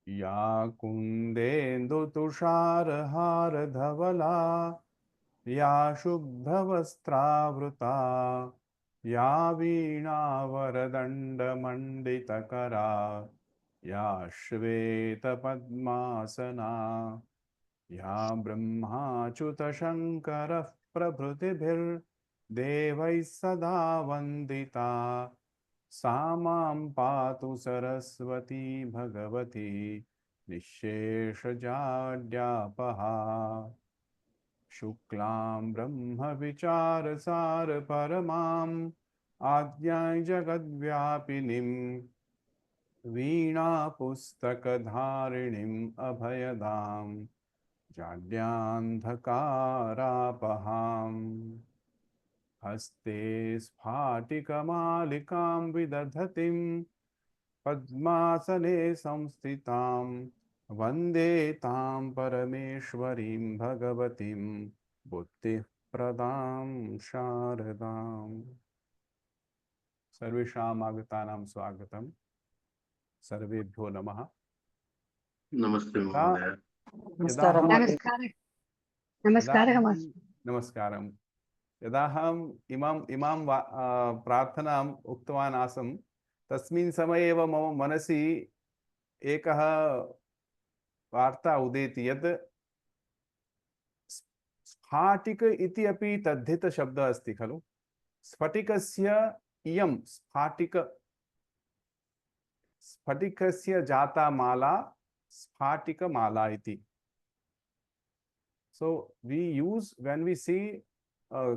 या कुन्देन्दुतुषारहारधवला या शुभ्रवस्त्रावृता या वीणावरदण्डमण्डितकरा या श्वेतपद्मासना या ब्रह्माच्युतशङ्करः प्रभृतिभिर्देवैः सदा वन्दिता सा मां पातु सरस्वती भगवती निःशेषजाड्यापहा। शुक्लां ब्रह्मविचारसारपरमां आद्यां जगद्व्यापिनीं वीणापुस्तकधारिणीम् अभयदां जाड्यान्धकारापहाम्। हस्ते स्फाटिकमालिकां विदधतीं पद्मासने संस्थितां वन्दे तां परमेश्वरीं भगवतीं बुद्धिः प्रदां शारदाम्। सर्वेषाम् आगतानां स्वागतम्। सर्वेभ्यो नमः। नमस्ते महोदय। यदा हम नमस्कारः नमस्कारः मास्तु। नमस्कारम्। यदा हम इमां प्रार्थनाम् उक्तवान् आसम् तस्मिन् समये एव मम मनसि एकः वार्ता उदेति यत् स्फाटिक इति अपि तद्धितशब्दः अस्ति खलु। स्फटिकस्य इयं स्फटिकस्य जाता माला स्फाटिकमाला इति। So we use, when we see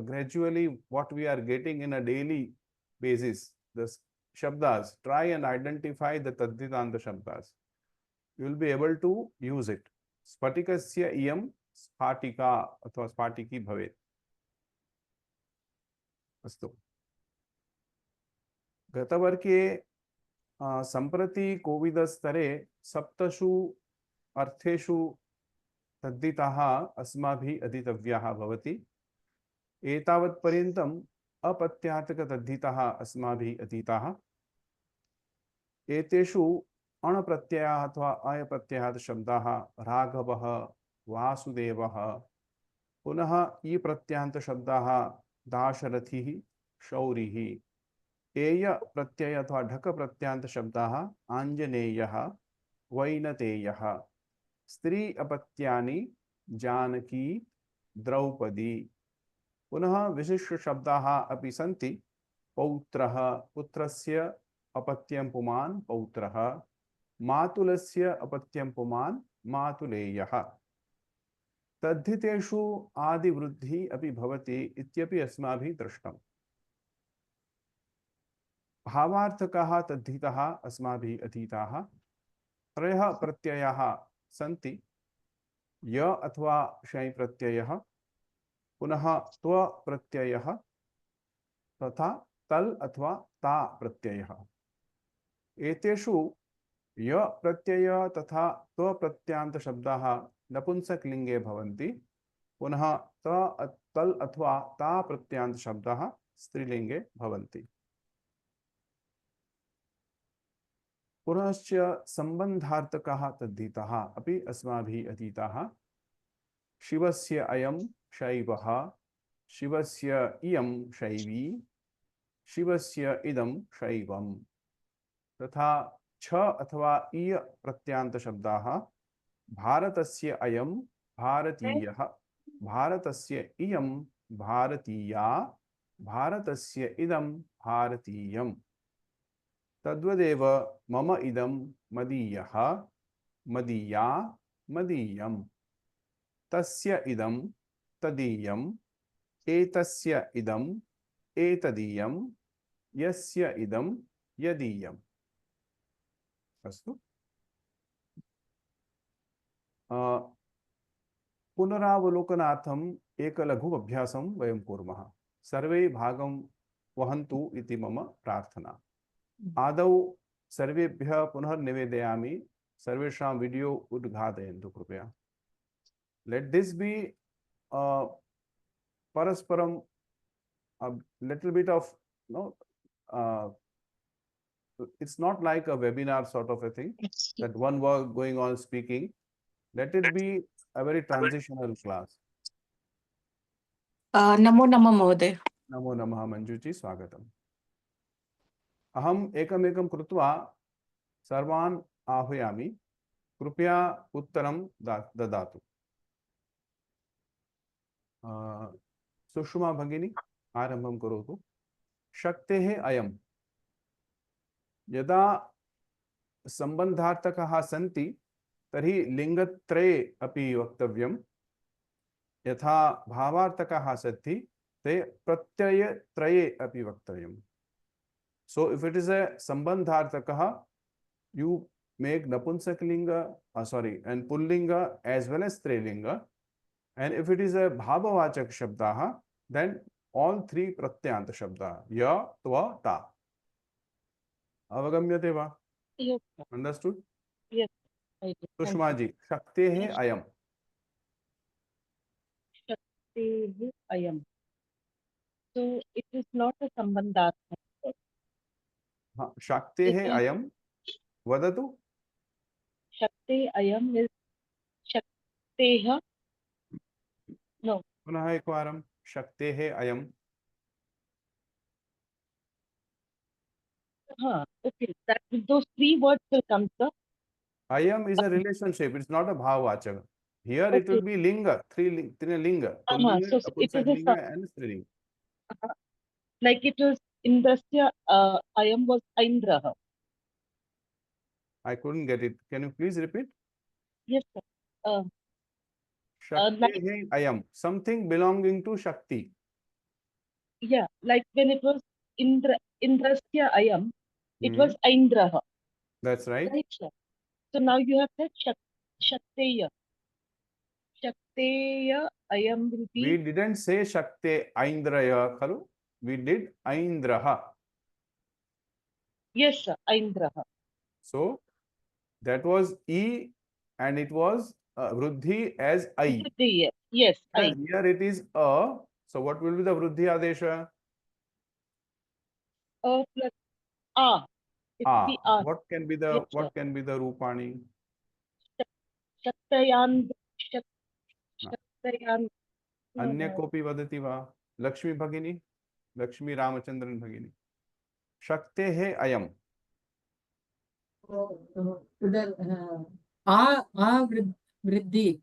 gradually what we are getting in a daily basis, the shabdas, try and identify the tadhitanta shabdas. You will be able to use it. Spatikasya iyam sphatika अथवा स्फाटिकी भवेत्। अस्तु, गतवर्गे सम्प्रति Covid स्तरे सप्तषु अर्थेषु तद्धिताः अस्माभिः अधीतव्याः भवति। एतावत्पर्यन्तम् अपत्यार्थकतद्धिताः अस्माभिः अधीताः। एतेषु अणप्रत्ययाः अथवा अयप्रत्ययाः शब्दाः राघवः, वासुदेवः, पुनः ई प्रत्यान्त शब्दाः दाशरथिः, शौरिः, एय प्रत्यय अथवा ढक प्रत्यान्त शब्दाः आञ्जनेयः, वैनतेयः, स्त्री अपत्यानि जानकी, द्रौपदी, पुनः विशिष्ट शब्दाः अपि सन्ति। पौत्रः, पुत्रस्य अपत्यं पुमान् पौत्रः, मातुलस्य अपत्यं पुमान् मातुलेयः। तद्धितेषु आदिवृद्धि अपि भवति इत्यपि अस्माभिः दृष्टम्। भावार्थकाः तद्धिताः अस्माभिः अधीताः। त्रयः प्रत्ययाः सन्ति। य अथवा शै प्रत्ययः, पुनः त्व प्रत्ययः, तथा तल अथवा ता प्रत्ययः। एतेषु य प्रत्यय तथा त्व प्रत्यान्त शब्दाः नपुंसकलिङ्गे भवन्ति। पुनः तल अथवा ता प्रत्यान्त शब्दाः स्त्रीलिङ्गे भवन्ति। पुनश्च सम्बन्धार्थकाः तद्धिताः अपि अस्माभिः अधीताः। शिवस्य अयं शैवः, शिवस्य इयं शैवी, शिवस्य इदं शैवम्। तथा छ अथवा इय प्रत्यान्त शब्दाः भारतस्य अयं भारतीयः, भारतस्य इयं भारतीया, भारतस्य इदं भारतीयम्। तद्वदेव मम इदं मदीयः, मदीया, मदीयम्। तस्य इदं तदीयम्, एतस्य इदं एतदीयम्, यस्य इदं यदीयम्। अस्तु, पुनरावलोकनार्थम् एकलघु अभ्यासं वयं कुर्मः। सर्वे भागं वहन्तु इति मम प्रार्थना। आदौ सर्वेभ्यः पुनः निवेदयामि, सर्वेषां वीडियो उद्घाटयन्तु कृपया। Let this be parasparam, a little bit of it's not like a webinar sort of a thing that one was going on speaking. Let it be a very transitional class. नमो नमः महोदय। नमो नमः मंजुजी, स्वागतम्। अहम् एकमेकं कृत्वा सर्वान् आह्वयामि, कृपया उत्तरं ददातु। सुषमा भगिनी आरम्भं करोतु। शक्तेः अयं, यदा सम्बन्धार्थकाः सन्ति तर्हि लिङ्गत्रये अपि वक्तव्यं, यथा भावार्थकाः सन्ति ते प्रत्ययत्रये अपि वक्तव्यं। So if it is a sambandhartakaha, you make napumsaklinga, and pullinga as well as strilinga. And if it is a bhavavachak shabdaha, then all three pratyanta shabda, ya, tva, ta. Avagamyate va? Yes, Understood? yes. I do. Sushma ji, shaktehe ayam. Shakteः ayam. So it is not a sambandhartha. Shaktehe ayam. Vadatu? Shakte ayam is shakteha. No. Punaha ekvaram. Shaktehe ayam. Okay. That those three words will come, sir. Ayam is a relationship. It's not a bhavavachaka. Here it will be linga, three linga. Pullinga, So it is a Apumsaklinga and Strilinga. like it was Indrasya ayam was Aindraha. I couldn't get it. Can you please repeat? Yes, sir. Shaktehe ayam. Something belonging to Shakti. Yeah, like when it was Indrasya ayam, it was Aindraha. That's right. Right, sir. So now you have said Shakteya. Shakteya ayam will be. We didn't say Shakte Aindraya, khalu. We did Aindraha. Yes, sir. Aindraha. So that was E and it was Vruddhi as I. Yes, I. Here it is A. So what will be the Vruddhi Adesha? Plus A. It will be A. What can be the Yes, what can be the Rupani? Shaktayan. Shaktayan. अन्य कोऽपि वदति वा? लक्ष्मी भगिनी, लक्ष्मी रामचंद्रन भगिनी। शक्तेः अयम्। वृद्धि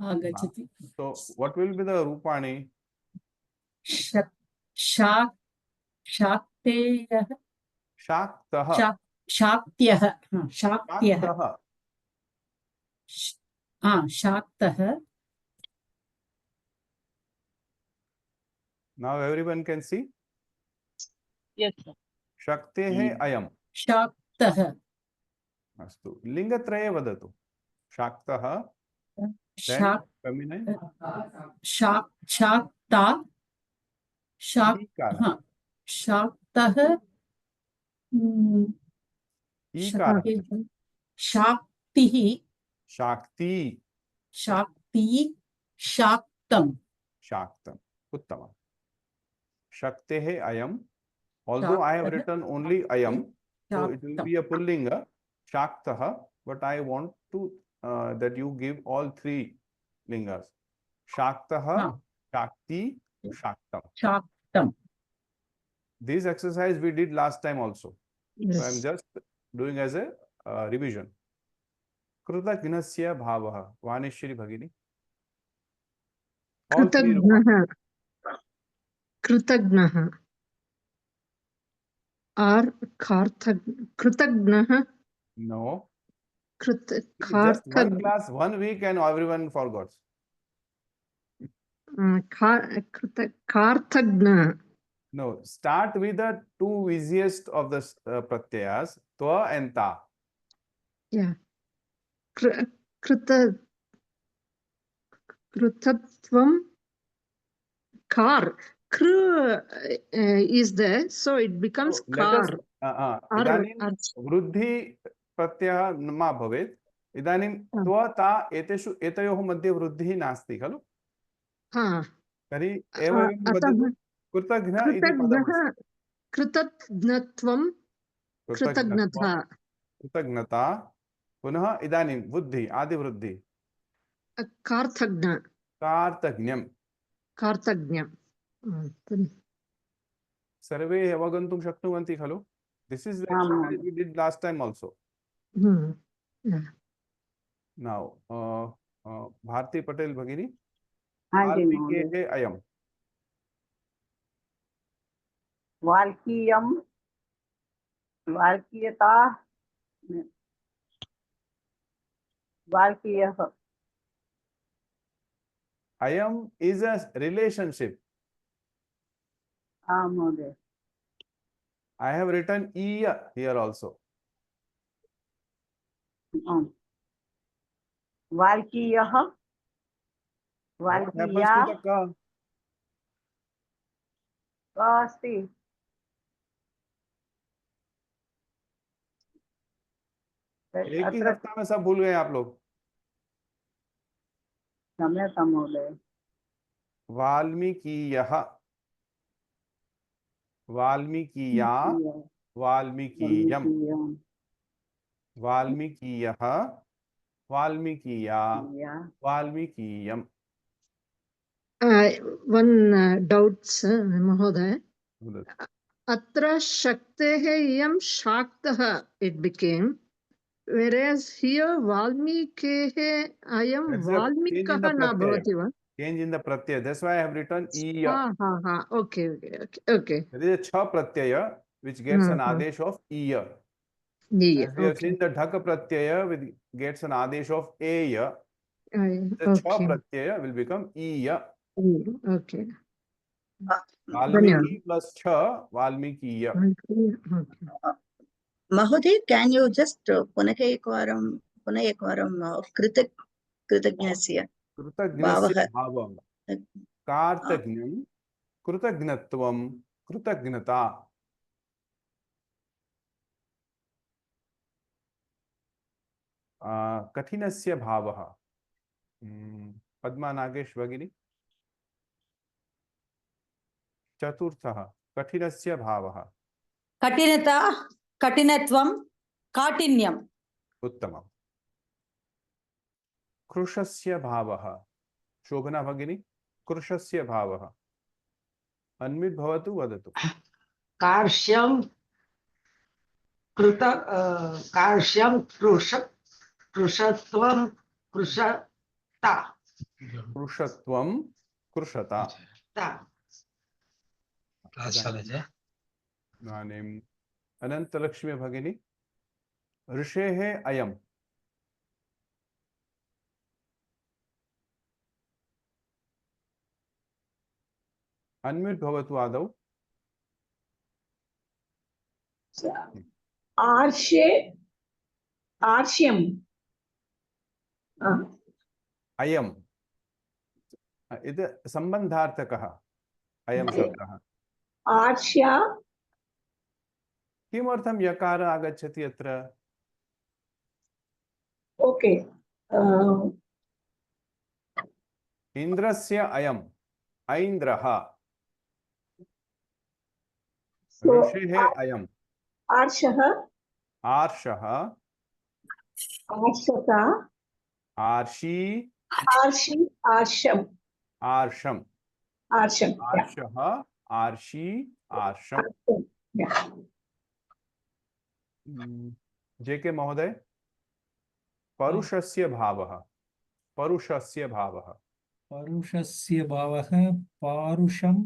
आगच्छति। So what will be the Rupani? शाक्तेयः, Shaktah. शाक्त्यः, शाक्त्यः, शाक्तः। Now everyone can see. Yes, sir. Shakteः अयम्. शाक्तः। अस्तु, लिङ्गत्रये वदतु। शाक्तः, feminine. Shakta, शाक्तः, शाक्तिः, Shakti. Shakti, शाक्तम्। Shaktam. Uttama. Shakteः ayam. Although I have written only ayam, so it will be a pullinga, Shaktah, but I want to that you give all three lingas. Shaktah, Shakti, Shaktam. शाक्तम्। This exercise we did last time also. Yes. So I am just doing as a revision. Krutagnasya bhavaha. Vaneshwari Bhagini. All three कृतज्ञः कृतज्ञः or कृतज्ञः. No. Just खार्थज्ञ. one class, 1 week, and everyone forgot. खार्थज्ञः. No, start with the two easiest of the pratyayas, twa and ta. Yeah. Kruthatvam. Kar. Kr is there, so it becomes So let us kar. इदानीं वृद्धि प्रत्ययः मा भवेत्. इदानीं त्वा ता एतेषु एतयोः मध्ये वृद्धिः नास्ति खलु. तर्हि एवं वदतु. कृतघ्न इति पदमस्ति. कृतज्ञत्वं कृतज्ञता कृतज्ञता पुनः इदानीं बुद्धि आदिवृद्धि कार्तज्ञ कार्तज्ञम् कार्तज्ञ सर्वे अवगन्तुं शक्नुवन्ति खलु दिस् इस् आम्, एक्चुअली महोदय। We did last time also now Bharti Patel भगिनी हाँ जी महोदय। वाल्मीकेः अयम् वाल्कीयं वाल्कीयता वाल्कीयः अयम् is a relationship. आम् महोदय। I have written iya here also. आम्। वाल्कीयः What happens वाल्कीया to the ka? अस्ति एक ही अत्र हफ्ता में सब भूल गए आप लोग. क्षम्यतां महोदय। वाल्मीकियः वाल्मीकिया वाल्मीकियम् वाल्मीकियः वाल्मीकिया वाल्मीकियम्. one doubts महोदय अत्र शक्तेः इयं शाक्तः it became whereas here वाल्मीकेः अयं That's a change in वाल्मीकः the न pratyaya. भवति वा? Change in the pratyaya. That's why I have written iya. Okay. There is a cha pratyaya which gets an adesh of iya. As we have seen, the dhaka pratyaya which gets an adesh of eya. The cha pratyaya will become iya. Okay. Valmiki plus cha, Valmikiya. महोदय can you just पुनः एकवारं कृतज्ञस्य कृतज्ञस्य भावः कार्तज्ञं कृतज्ञत्वं कृतज्ञता. कठिनस्य भावः पद्मा नागेश भगिनी. चतुर्थः कठिनस्य भावः कठिनता कठिनत्वं काठिन्यम्. उत्तमम्. कृशस्य भावः शोभना भगिनी. कृशस्य भावः अन्मित् भवतु वदतु. कार्श्यं कृशत्वं कृशता कृशत्वं कृशता. इदानीम् अनन्तलक्ष्मी भगिनी. ऋषेः अयम् अन्म्यूट् भवतु आदौ. आर्ष्यम् अयम् इति सम्बन्धार्थकः अयं शब्दः. आर्ष्या किमर्थं यकार आगच्छति अत्र? ओके इन्द्रस्य अयम् ऐन्द्रः. ऋषेः अयम् आर्षः आर्षः आर्षता आर्षी आर्षि आर्षम् आर्षम् आर्षम् आर्षः आर्षी आर्षम्. जेके महोदय. परुषस्य भावः परुषस्य भावः परुषस्य भावः पारुषं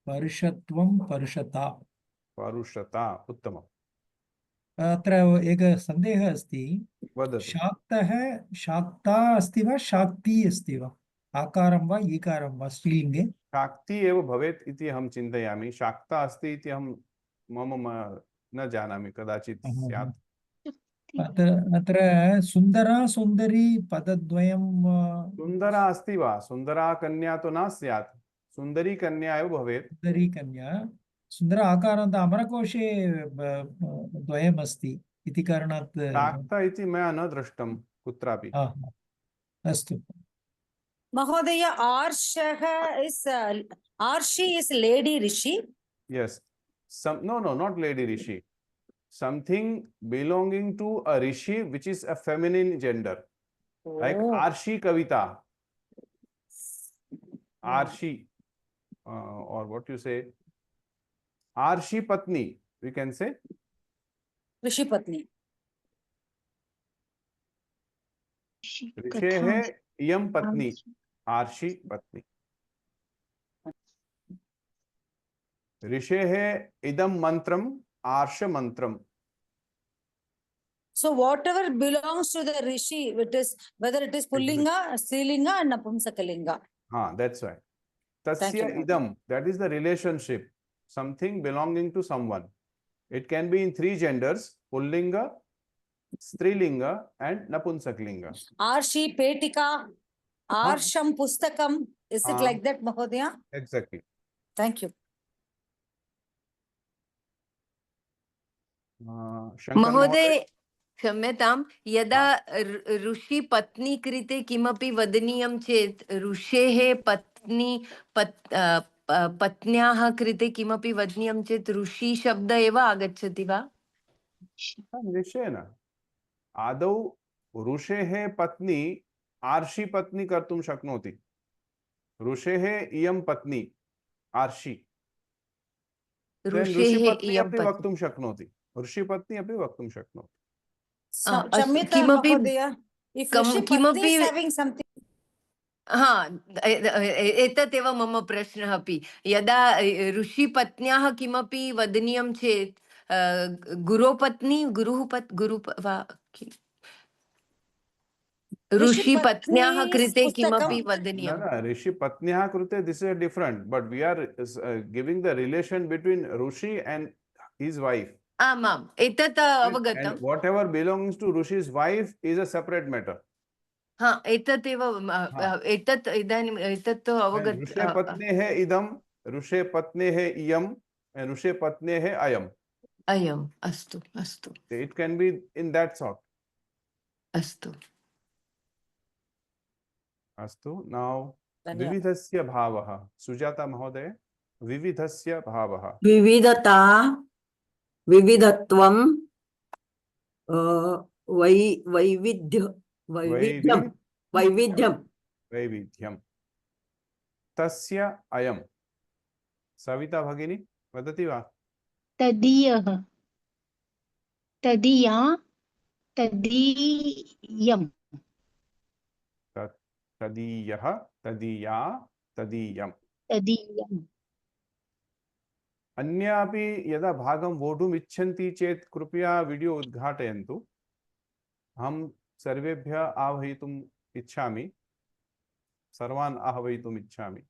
परुषत्वं परुषता. परुषता. उत्तमम्. अत्र एकः सन्देहः अस्ति. वदतु. शाक्तः शाक्ता अस्ति वा शाक्ति अस्ति वा? आकारं वा ईकारं वा स्त्रीलिङ्गे? शाक्ति एव भवेत् इति अहं चिन्तयामि. शाक्ता अस्ति इति अहं मम न जानामि. कदाचित् स्यात्. अत्र सुन्दरा सुन्दरी पदद्वयं सुन्दरा अस्ति वा? सुन्दरा कन्या तो न स्यात्. सुन्दरी कन्या एव भवेत्. सुन्दरी कन्या सुन्दर आकारान्त अमरकोशे द्वयम् अस्ति इति कारणात् शाक्ता इति मया न दृष्टं कुत्रापि. अस्तु महोदय आर्षः इस् आर्षि इस् लेडी ऋषि. Yes. No, not lady rishi. something belonging to a rishi which is a feminine gender, like Oh. Arshi Kavita, Arshi, or what you say, Arshi Patni, we can say. ऋषि पत्नी. ऋषेः इयं पत्नी, आर्षि पत्नी. ऋषेः इदं मंत्रम, आर्ष मंत्रम. So whatever belongs to the rishi, it is whether it is pullinga, strilinga, and napumsakalinga. That's right. Thank you, Tasya madam. idam, that is the relationship, something belonging to someone. It can be in three genders: pullinga, strilinga, and napunsaklinga. Arshi petika, arsham pustakam. Is it like that, Mahodaya? Exactly. Thank you. Shankar महोदय क्षम्यतां यदा ऋषि पत्नी कृते किमपि वदनीयं चेत् ऋषेः पत्न्याः कृते किमपि वदनीयं चेत् ऋषि शब्द एव आगच्छति वा? निश्चयेन. आदौ ऋषेः पत्नी आर्षि पत्नी कर्तुं शक्नोति. ऋषेः इयं पत्नी आर्षि. ऋषेः ऋषिपत्नी इयं अपि वक्तुं शक्नोति. ऋषिपत्नी अपि वक्तुं शक्नोति. Chamyata, Mahodaya. If rishi patni is having something. एतत् एव मम प्रश्नः अपि. यदा ऋषिपत्न्याः किमपि वदनीयं चेत् गुरुपत्नी ऋषिपत्न्याः कृते किमपि वदनीयम्. ऋषिपत्न्याः कृते this is different, but we are giving the relation between Rishi and his wife. आमाम् एतत् अवगतम्. And whatever belongs to Rishi's wife is a separate matter. एतत् एव एतत् इदानीम् एतत् अवगत. ऋषेपत्नेः इदं, ऋषेपत्नेः इयं, and ऋषेपत्नेः अयम्. अयम् अस्तु अस्तु. It can be in that sort. अस्तु अस्तु. Now विविधस्य भावः. सुजाता महोदय, विविधस्य भावः. विविधता, विविधत्वं, वैविध्यं. तस्य अयं. सविता भगिनी वदति वा? तदीयः, तदीया, तदीयम्. तदीयः, तदीया, तदीयम्. तदीयम्. अन्यापि यदा भागं वोढुम् इच्छन्ति चेत् कृपया वीडियो उद्घाटयन्तु. अहं सर्वेभ्यः आह्वयितुम् इच्छामि, सर्वान् आह्वयितुम् इच्छामि.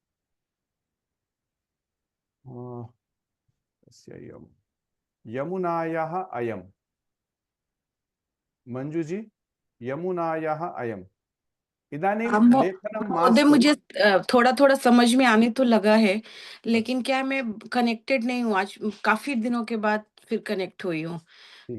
यमुनायाः अयम्. मंजुजी, यमुनायाः अयम्. इदानीं लेखनं महोदय मुझे थोड़ा थोड़ा समझ में आने तो लगा है, लेकिन क्या मैं कनेक्टेड नहीं हूँ. आज काफी दिनों के बाद फिर कनेक्ट हुई हूँ.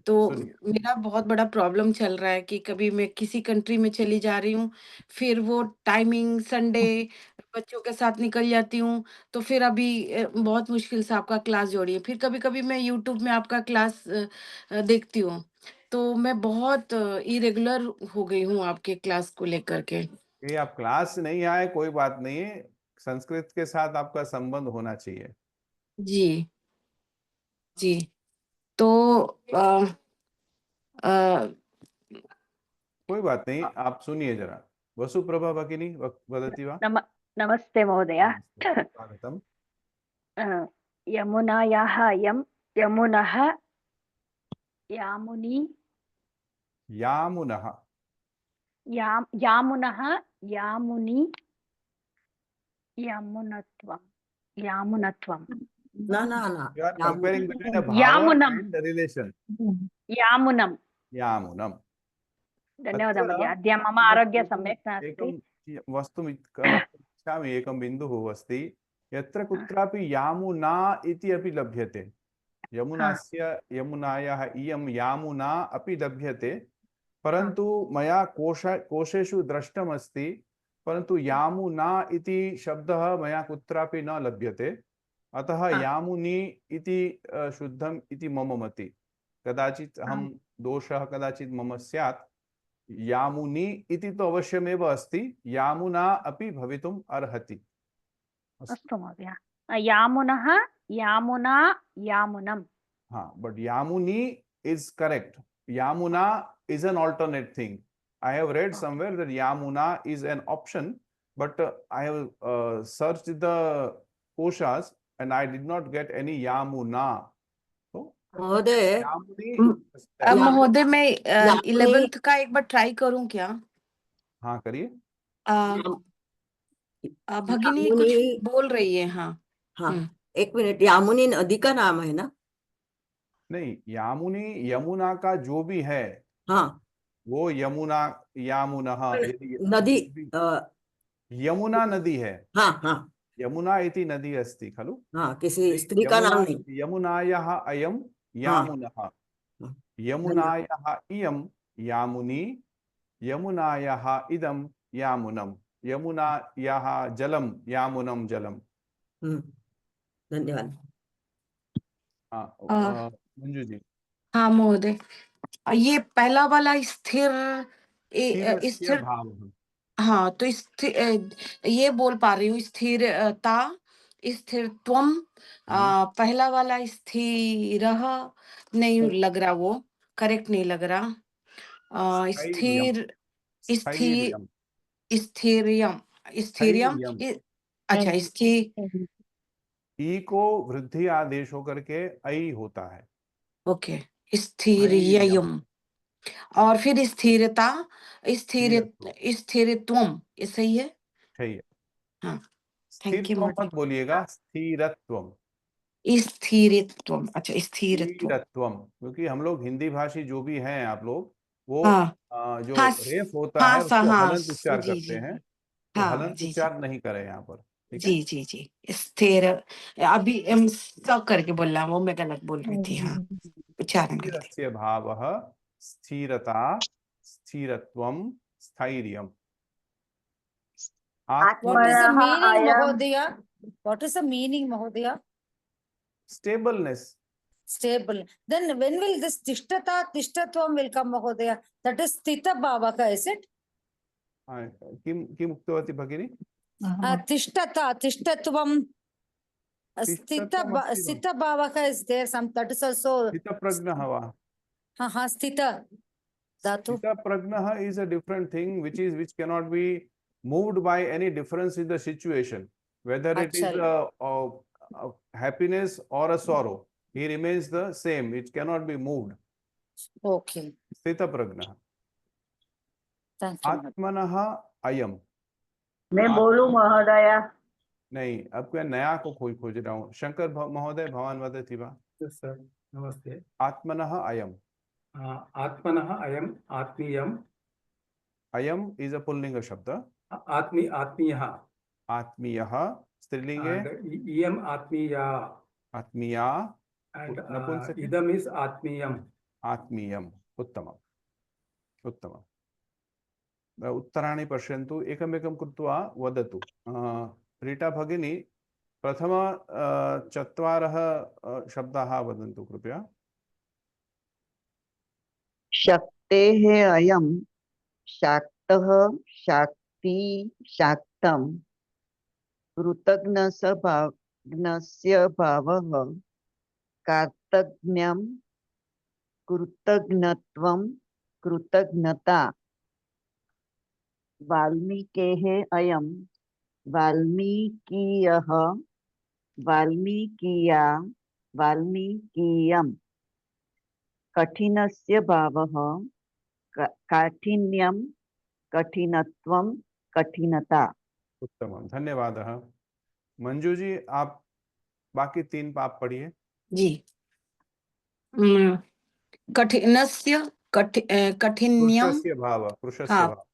तो मेरा बहुत बड़ा प्रॉब्लम चल रहा है कि कभी मैं किसी कंट्री में चली जा रही हूँ, फिर वो टाइमिंग संडे बच्चों के साथ निकल जाती हूँ, तो फिर अभी बहुत मुश्किल से आपका क्लास जोड़िए. फिर कभी कभी मैं यूट्यूब में आपका क्लास देखती हूँ, तो मैं बहुत इरेगुलर हो गई हूँ आपके क्लास को लेकर के. ये आप क्लास नहीं आए कोई बात नहीं है, संस्कृत के साथ आपका संबंध होना चाहिए. जी जी. तो कोई बात नहीं, आप सुनिए जरा. वसुप्रभा भगिनी वदति वा? नमस्ते महोदय. स्वागतम्. यमुनायाः अयं, यमुनः, यामुनी, यामुनः, यामुनः, यामुनी, यामुनत्वं, यामुनत्वं. You are comparing between a bhava यामुनम्. and the relation. यामुनम्. यामुनम्. धन्यवादः महोदय. अद्य मम आरोग्य सम्यक् नास्ति. एकं वस्तुम् इच्छामि. एकं बिन्दुः अस्ति. यत्र कुत्रापि यामुना इति अपि लभ्यते. यमुनास्य, यमुनायाः इयं यामुना अपि लभ्यते, परन्तु मया कोशेषु दृष्टमस्ति, परन्तु यामुना इति शब्दः मया कुत्रापि न लभ्यते. अतः यामुनी इति शुद्धम् इति मम मति. कदाचित् हम दोषः कदाचित् मम स्यात्, यामुनी इति तु अवश्यमेव अस्ति, यामुना अपि भवितुम् अर्हति। अस्तु महोदय। यामुनः, यामुना, यामुनम्। हाँ, but Yamuni is correct. Yamuna is an alternate thing. I have read somewhere that Yamuna is an option, but I have searched the koshas and I did not get any Yamuna. So महोदय Yamuni. महोदय मैं यामुनी- 11th का एक बार try करूं क्या? हाँ करिए। भगिनी कुछ बोल रही है। हाँ हाँ, एक मिनट, यामुनी नदी का नाम है ना? नहीं, यामुनी यमुना का जो भी है, हाँ, वो यमुना, यामुना, नदी यमुना नदी है। हाँ हाँ यमुना इति नदी अस्ति खलु। हाँ, किसी स्त्री का नाम नहीं। यमुनायाः अयं यामुनः, यमुनायाः इयं यामुनी, यमुनायाः इदं यामुनम्, यमुनायाः जलं यामुनं जलम्। धन्यवाद। मंजू जी। हाँ महोदय, ये पहला वाला स्थिर स्थिरस्य भाव। हाँ, तो स्थिर ये बोल पा रही हूँ, स्थिरता, स्थिरत्वम। पहला वाला स्थिर नहीं लग रहा, वो करेक्ट नहीं लग रहा। स्थिर, स्थिर, स्थिरियम, स्थिरियम। अच्छा, स्थिर ई को वृद्धि आदेश होकर के ऐ होता है। ओके, स्थिरियम। और फिर स्थिरता, स्थिर, स्थिरत्वम, ये सही है? सही है। हाँ, थैंक यू। स्थिरत्वम मत बोलिएगा, स्थिरत्वम। स्थिरत्वम, अच्छा स्थिरत्वम। स्थिरत्वम, क्योंकि हम लोग हिंदी भाषी जो भी हैं आप लोग, वो जो हाँ, रेफ होता है उसको हलंत उच्चार करते हैं, तो हलंत उच्चार नहीं करें यहाँ पर। जी जी जी, स्थिर। अभी सब करके बोल रहा हूँ, वो मैं गलत बोल रही थी। हाँ, उच्चारण गलत। स्थिरस्य भावः स्थिरता, स्थिरत्वम, स्थैर्यम। What is the meaning, Mahodaya? What is the meaning, Mahodaya? Stableness. Stable. Then when will this tishtata, tishtatvam will come, Mahodaya? That is sthita bhavaka, is it? किम उक्तवती भगिनी? Tishtata, tishtatvam. Sthita bhavaka is there. Some that is also. Sthita prajnah va. हाँ, sthita. Sthita prajnah is a different thing, which cannot be moved by any difference in the situation, whether it is a happiness or a sorrow. He remains the same. It cannot be moved. Okay. Sthita prajnah. आत्मनः अयम। मैं बोलूं महोदय? नहीं, अब क्या नया को खोज रहा हूँ। शंकर महोदय, भवान वदति वा? सर नमस्ते। आत्मनः अयम। आत्मनः अयम, आत्मीयम। अयम इज अ पुल्लिंग शब्द। आत्मीयः। आत्मीयः स्त्रीलिंगे। इयम आत्मीया। आत्मीया। नपुंसक। इदम इज आत्मीयम। आत्मीयम। उत्तमम्, उत्तमम्। उत्तराणि पश्यन्तु, एकमेकं कृत्वा वदतु। रीटा भगिनी, प्रथम चत्वारः शब्दाः वदन्तु कृपया। शक्तेः अयं, शाक्तः, शाक्ति, शाक्तं, कृतघ्नस्य भावः, कार्तज्ञ्यं, कृतघ्नत्वं, कृतघ्नता। वाल्मीकेः अयं, वाल्मीकीयः, वाल्मीकीया, वाल्मीकीयम्। कठिनस्य भावः, काठिन्यं, कठिनत्वं, कठिनता। उत्तमं, धन्यवादः। मंजू जी, आप बाकी तीन पाप पढ़िए। जी। कठिनस्य, कठिन्यम। कृशस्य भाव, कृशस्य हाँ, भाव।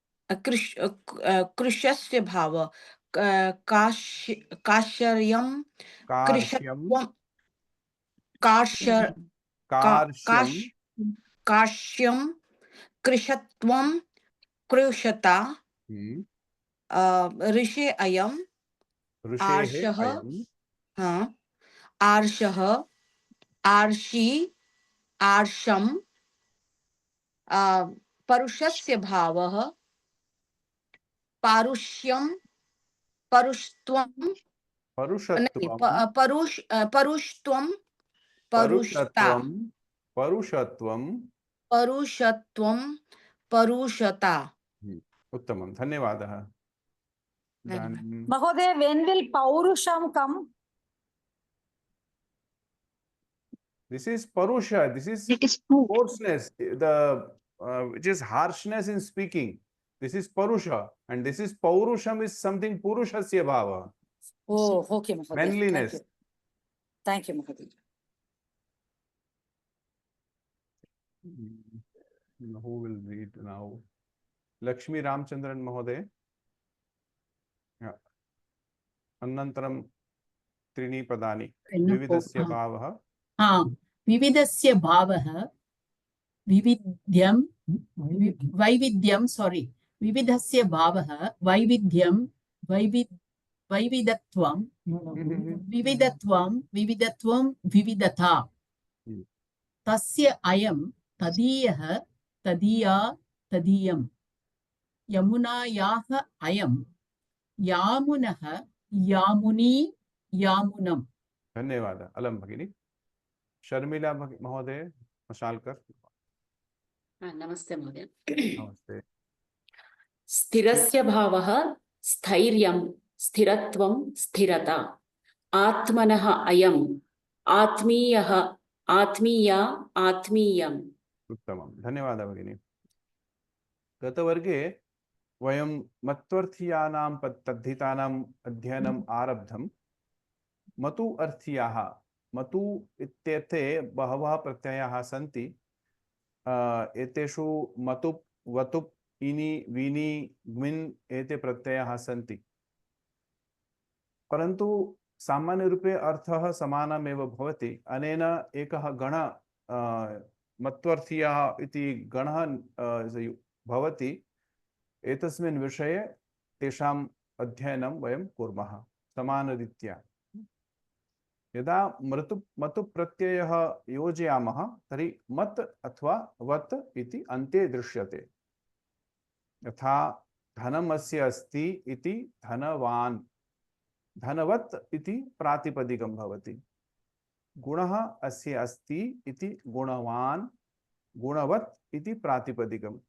कृशस्य भाव, काश्यर्यं, कृशत्वं, काश्यं, कृशत्वं, कृशता। ऋषे अयम्, आर्षः। हाँ, आर्षः, आर्षि, आर्षम, परुषस्य भावः, पारुष्यम, परुषत्वम, नहीं, परुषत्वम, परुषत्वम, परुषता, परुषत्वम, परुषत्वम। परुषत्वम, परुषता। उत्तमं, धन्यवादः। इदानीं महोदय, when will paurusham come? this is parusha, this is It is true. coarseness, the which is harshness in speaking. This is parusha, and this is paurusham, is something purushasya bhava, Oh, okay, Mahoday. manliness. Thank you, Mahoday. Who will read now? Lakshmi Ramchandran Mahoday. Yeah. Anantaram त्रीणि पदानि विविधस्य भावः। विविधस्य भावः विविध्यं वैविध्यं विविधस्य भावः वैविध्यं वैविधत्वं विविधता तस्य अयं तदीयः तदीया तदीयं यमुनायाः अयं यामुनः यामुनी यामुनम्। धन्यवादः। अलम भगिनी। शर्मिला महोदय मशालकर। नमस्ते महोदय। नमस्ते। स्थिरस्य भावः स्थैर्यं, स्थिरत्वं, स्थिरता। आत्मनः अयम्, आत्मीयः, आत्मीया, आत्मीयम्। उत्तमं, धन्यवादः भगिनी। गतवर्गे वयं मत्वर्थीयानां तद्धितानाम् अध्ययनम् आरब्धम्। मतु अर्थीयाः, मतु इत्यर्थे बहवः प्रत्ययाः सन्ति। एतेषु मतुप्, वतुप्, इनि, विनि, ग्मिन् एते प्रत्ययाः सन्ति, परन्तु सामान्यरूपे अर्थः समानमेव भवति। अनेन एकः गणः मत्वर्थीयः इति गणः भवति। एतस्मिन् विषये तेषाम् अध्ययनं वयं कुर्मः समानरीत्या। यदा मतु प्रत्ययः योजयामः तर्हि मत् अथवा वत् इति अन्ते दृश्यते। यथा धनम् अस्य अस्ति इति धनवान्, धनवत् इति प्रातिपदिकं भवति। गुणः अस्य अस्ति इति गुणवान्, गुणवत् इति प्रातिपदिकम्।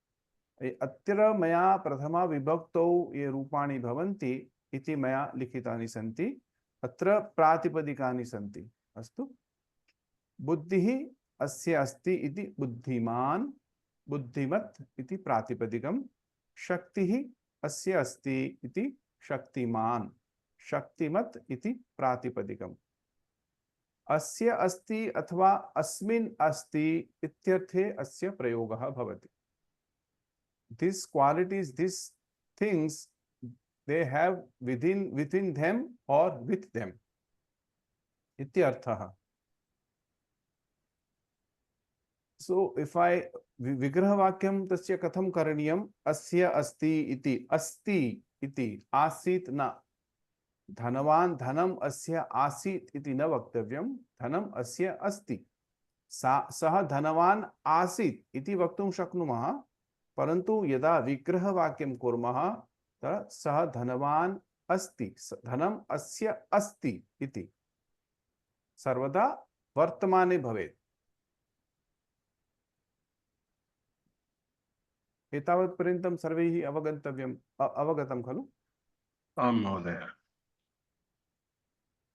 अत्र मया प्रथमा विभक्तौ ये रूपाणि भवन्ति इति मया लिखितानि सन्ति। अत्र प्रातिपदिकानि सन्ति। अस्तु। बुद्धिः अस्य अस्ति इति बुद्धिमान्, बुद्धिमत् इति प्रातिपदिकम्। शक्तिः अस्य अस्ति इति शक्तिमान्, शक्तिमत् इति प्रातिपदिकम्। अस्य अस्ति अथवा अस्मिन् अस्ति इत्यर्थे अस्य प्रयोगः भवति। These qualities, these things, they have within them or with them ityarthah. So if I vigraha vakyam tasya katham karaniyam, asya asti iti, asti iti, asit na, धनवान धनम अस्य आसीत् इति न वक्तव्यं, धनम अस्य अस्ति। सः धनवान आसीत् इति वक्तुं शक्नुमः, परन्तु यदा विग्रह वाक्यं कुर्मः तदा सः धनवान् अस्ति, धनम अस्य अस्ति इति सर्वदा वर्तमाने भवेत्। एतावत् पर्यन्तं सर्वैः अवगतं खलु? आं महोदय।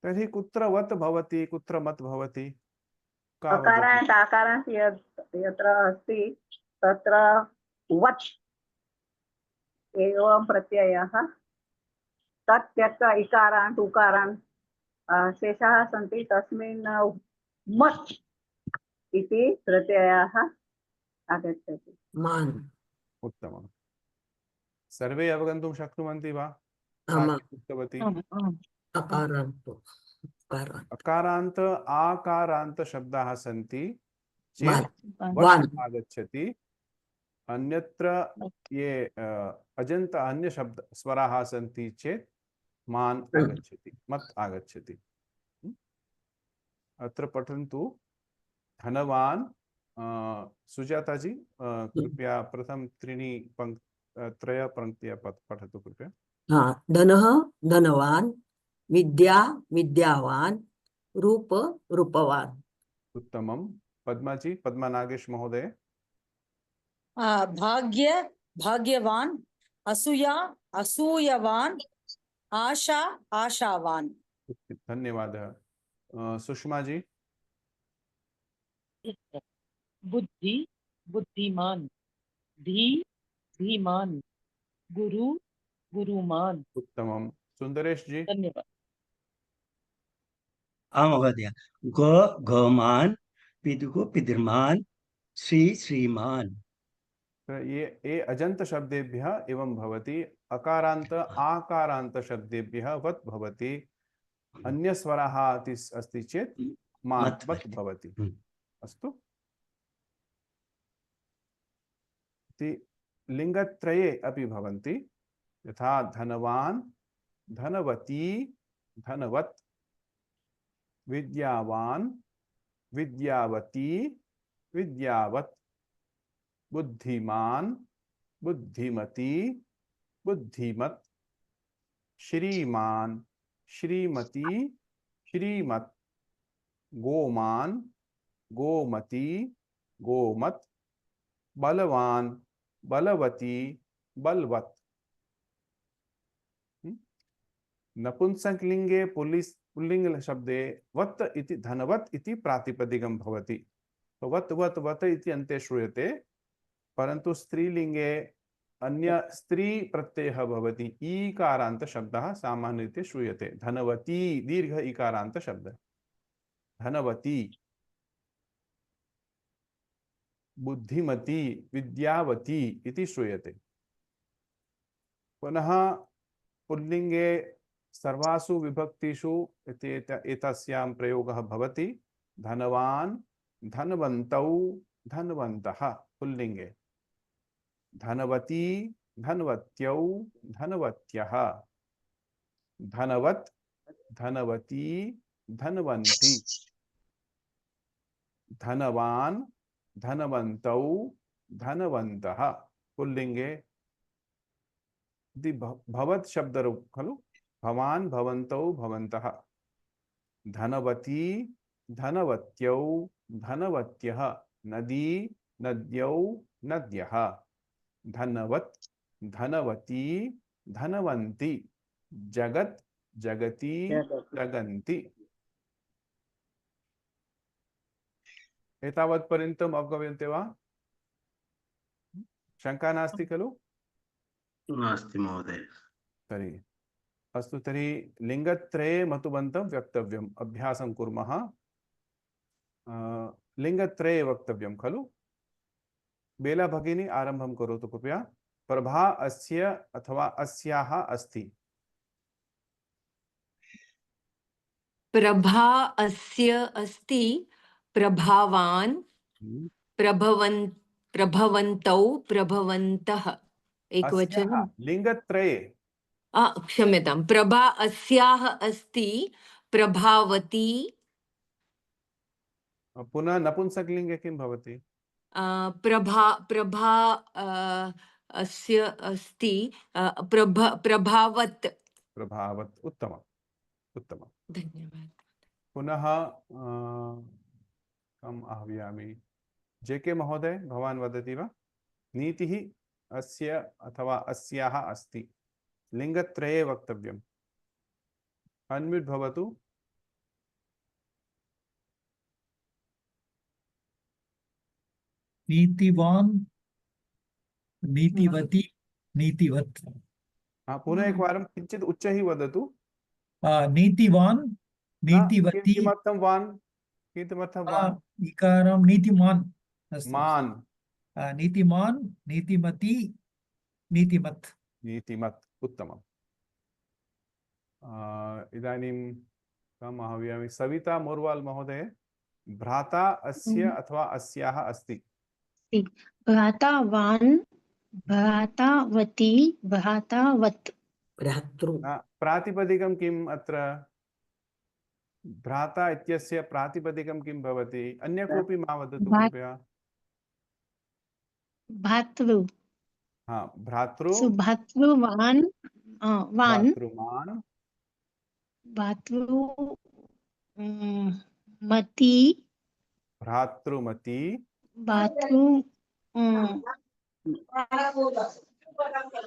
तर्हि कुत्र वत् भवति, कुत्र मत् भवति? अकारान्त आकारान्त यत्र अस्ति तत्र वत् एवं प्रत्ययः, तत् त्यक्त्वा इकारान्त उकारान्त शेषाः सन्ति, तस्मिन् मत् इति प्रत्ययः आगच्छति। उत्तमम्। सर्वे अवगन्तुं शक्नुवन्ति वा? अकारान्त आकारान्त शब्दाः सन्ति चेत् वत् आगच्छति। अन्यत्र ये अजन्त अन्य शब्द स्वराः सन्ति चेत् मान् आगच्छति, मत् आगच्छति। अत्र पठन्तु। धनवान् सुजाता जी कृपया प्रथम त्रय पंक्तियां पठतु कृपया। हाँ, धनः धनवान, विद्या विद्यावान, रूप रूपवान। उत्तमम। पद्मा जी, पद्मा नागेश महोदय। भाग्य भाग्यवान, असूया असूयवान, आशा आशावान। धन्यवाद। सुषमा जी। बुद्धि बुद्धिमान, धी धीमान, गुरु गुरुमान। उत्तमम। सुंदरेश जी। धन्यवाद। महोदय, गोमान, पितुः पितृमान, श्रीमान। तो ये अजंत शब्देभ्यः एवं भवति, अकारांत आकारांत शब्देभ्यः वत् भवति, अन्य स्वराः अस्ति चेत् मात् वत् भवति। अस्तु। लिंगत्रये अपि भवन्ति, यथा धनवान, धनवती, धनवत्, विद्यावान, विद्यावती, विद्यावत्, बुद्धिमान, बुद्धिमती, बुद्धिमत्, श्रीमान, श्रीमती, श्रीमत्, गोमान, गोमती, गोमत्, बलवान, बलवती, बलवत्। नपुंसकलिंगे पुल्लिंग शब्दे वत् इति धनवत् इति प्रातिपदिकं भवति। तो वत् वत् वत् इति अन्ते श्रूयते, परन्तु स्त्रीलिंगे अन्य स्त्री प्रत्ययः भवति। ईकारान्त शब्दः सामान्यतया श्रूयते। धनवती दीर्घ इकारान्त शब्दः। धनवती, बुद्धिमती, विद्यावती इति श्रूयते। पुनः पुल्लिंगे सर्वासु विभक्तिषु एतस्यां प्रयोगः भवति। धनवान, धनवन्तौ, धनवन्तः पुल्लिंगे। धनवती, धनवत्यौ, धनवत्यः। धनवत्, धनवती, धनवन्ति। धनवान, धनवन्तौ, धनवन्तः पुल्लिंगे। भवत् शब्दरूप खलु। भवान, भवन्तौ, भवन्तः। धनवती, धनवत्यौ, धनवत्यः। नदी, नद्यौ, नद्यः। धनवत्, धनवती, धनवन्ति। जगत्, जगति, जगन्ति। एतावत् पर्यन्तम् अवगम्यते वा? शंका नास्ति खलु? नास्ति महोदय। तर्हि अस्तु, तर्हि लिंगत्रये मतुबन्तं वक्तव्यम्। अभ्यासं कुर्मः। लिंगत्रये वक्तव्यं खलु। बेला भगिनी आरम्भं करोतु कृपया। प्रभा अस्य अथवा अस्याः अस्ति। प्रभा अस्य अस्ति, प्रभावान, प्रभवन्तौ, प्रभवन्तः। एकवचनं। लिंगत्रये। क्षम्यतां। प्रभा अस्याः अस्ति, प्रभावती। पुनः नपुंसकलिंगे किं भवति? प्रभा अस्य अस्ति, प्रभावत्। प्रभावत्। उत्तमम्, उत्तमम्। धन्यवाद। पुनः कम् आह्वयामि? जेके महोदय, भवान् वदति वा? नीतिः अस्य अथवा अस्याः अस्ति। लिंगत्रये वक्तव्यम्। अनम्यूट् भवतु। नीतिवान, नीतिवती, नीतिवत्। पुनः एकवारं किञ्चित् उच्चैः वदतु। नीतिवान, नीतिवती। किमर्थं वान्? किमर्थं वान्? इकारं नीतिमान् अस्ति। मान्। नीतिमान्, नीतिमती, नीतिमत्। नीतिमत्। उत्तमम्। इदानीं कम् आह्वयामि? सविता मोरवाल महोदय। भ्राता अस्य अथवा अस्याः अस्ति। भ्रातावान्, भ्रातावती, भ्रातावत्। प्रातिपदिकं किम् अत्र? भ्राता इत्यस्य प्रातिपदिकं किं भवति? अन्य कोऽपि मा वदतु कृपया। भातृ हाँ, भ्रातृ, so भातृवान वान भ्रातृमान, भातृ मती भ्रातृमती, भातृ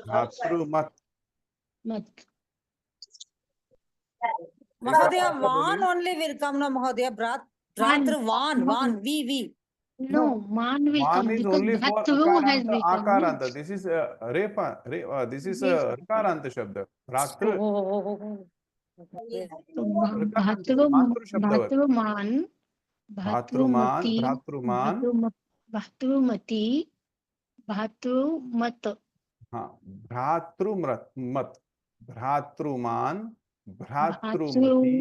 भ्रातृमत। मत Mahodaya, एका van बोलिए। only will come, no, Mahodaya. Van. Van, we. No, man will Man come is because only for Bhatru has akaranta, become. akaranta. This is this is Yes. rakaranta shabda. Bhratru, So rakaranta, Bhatru, matru shabdavat. Bhatruman, Bhatruman, Bhatrumati, Bhatruman, Bhatrumati, Bhatrumat. हाँ, भ्रातृमत, मत, भ्रातृमान, भ्रातृमती,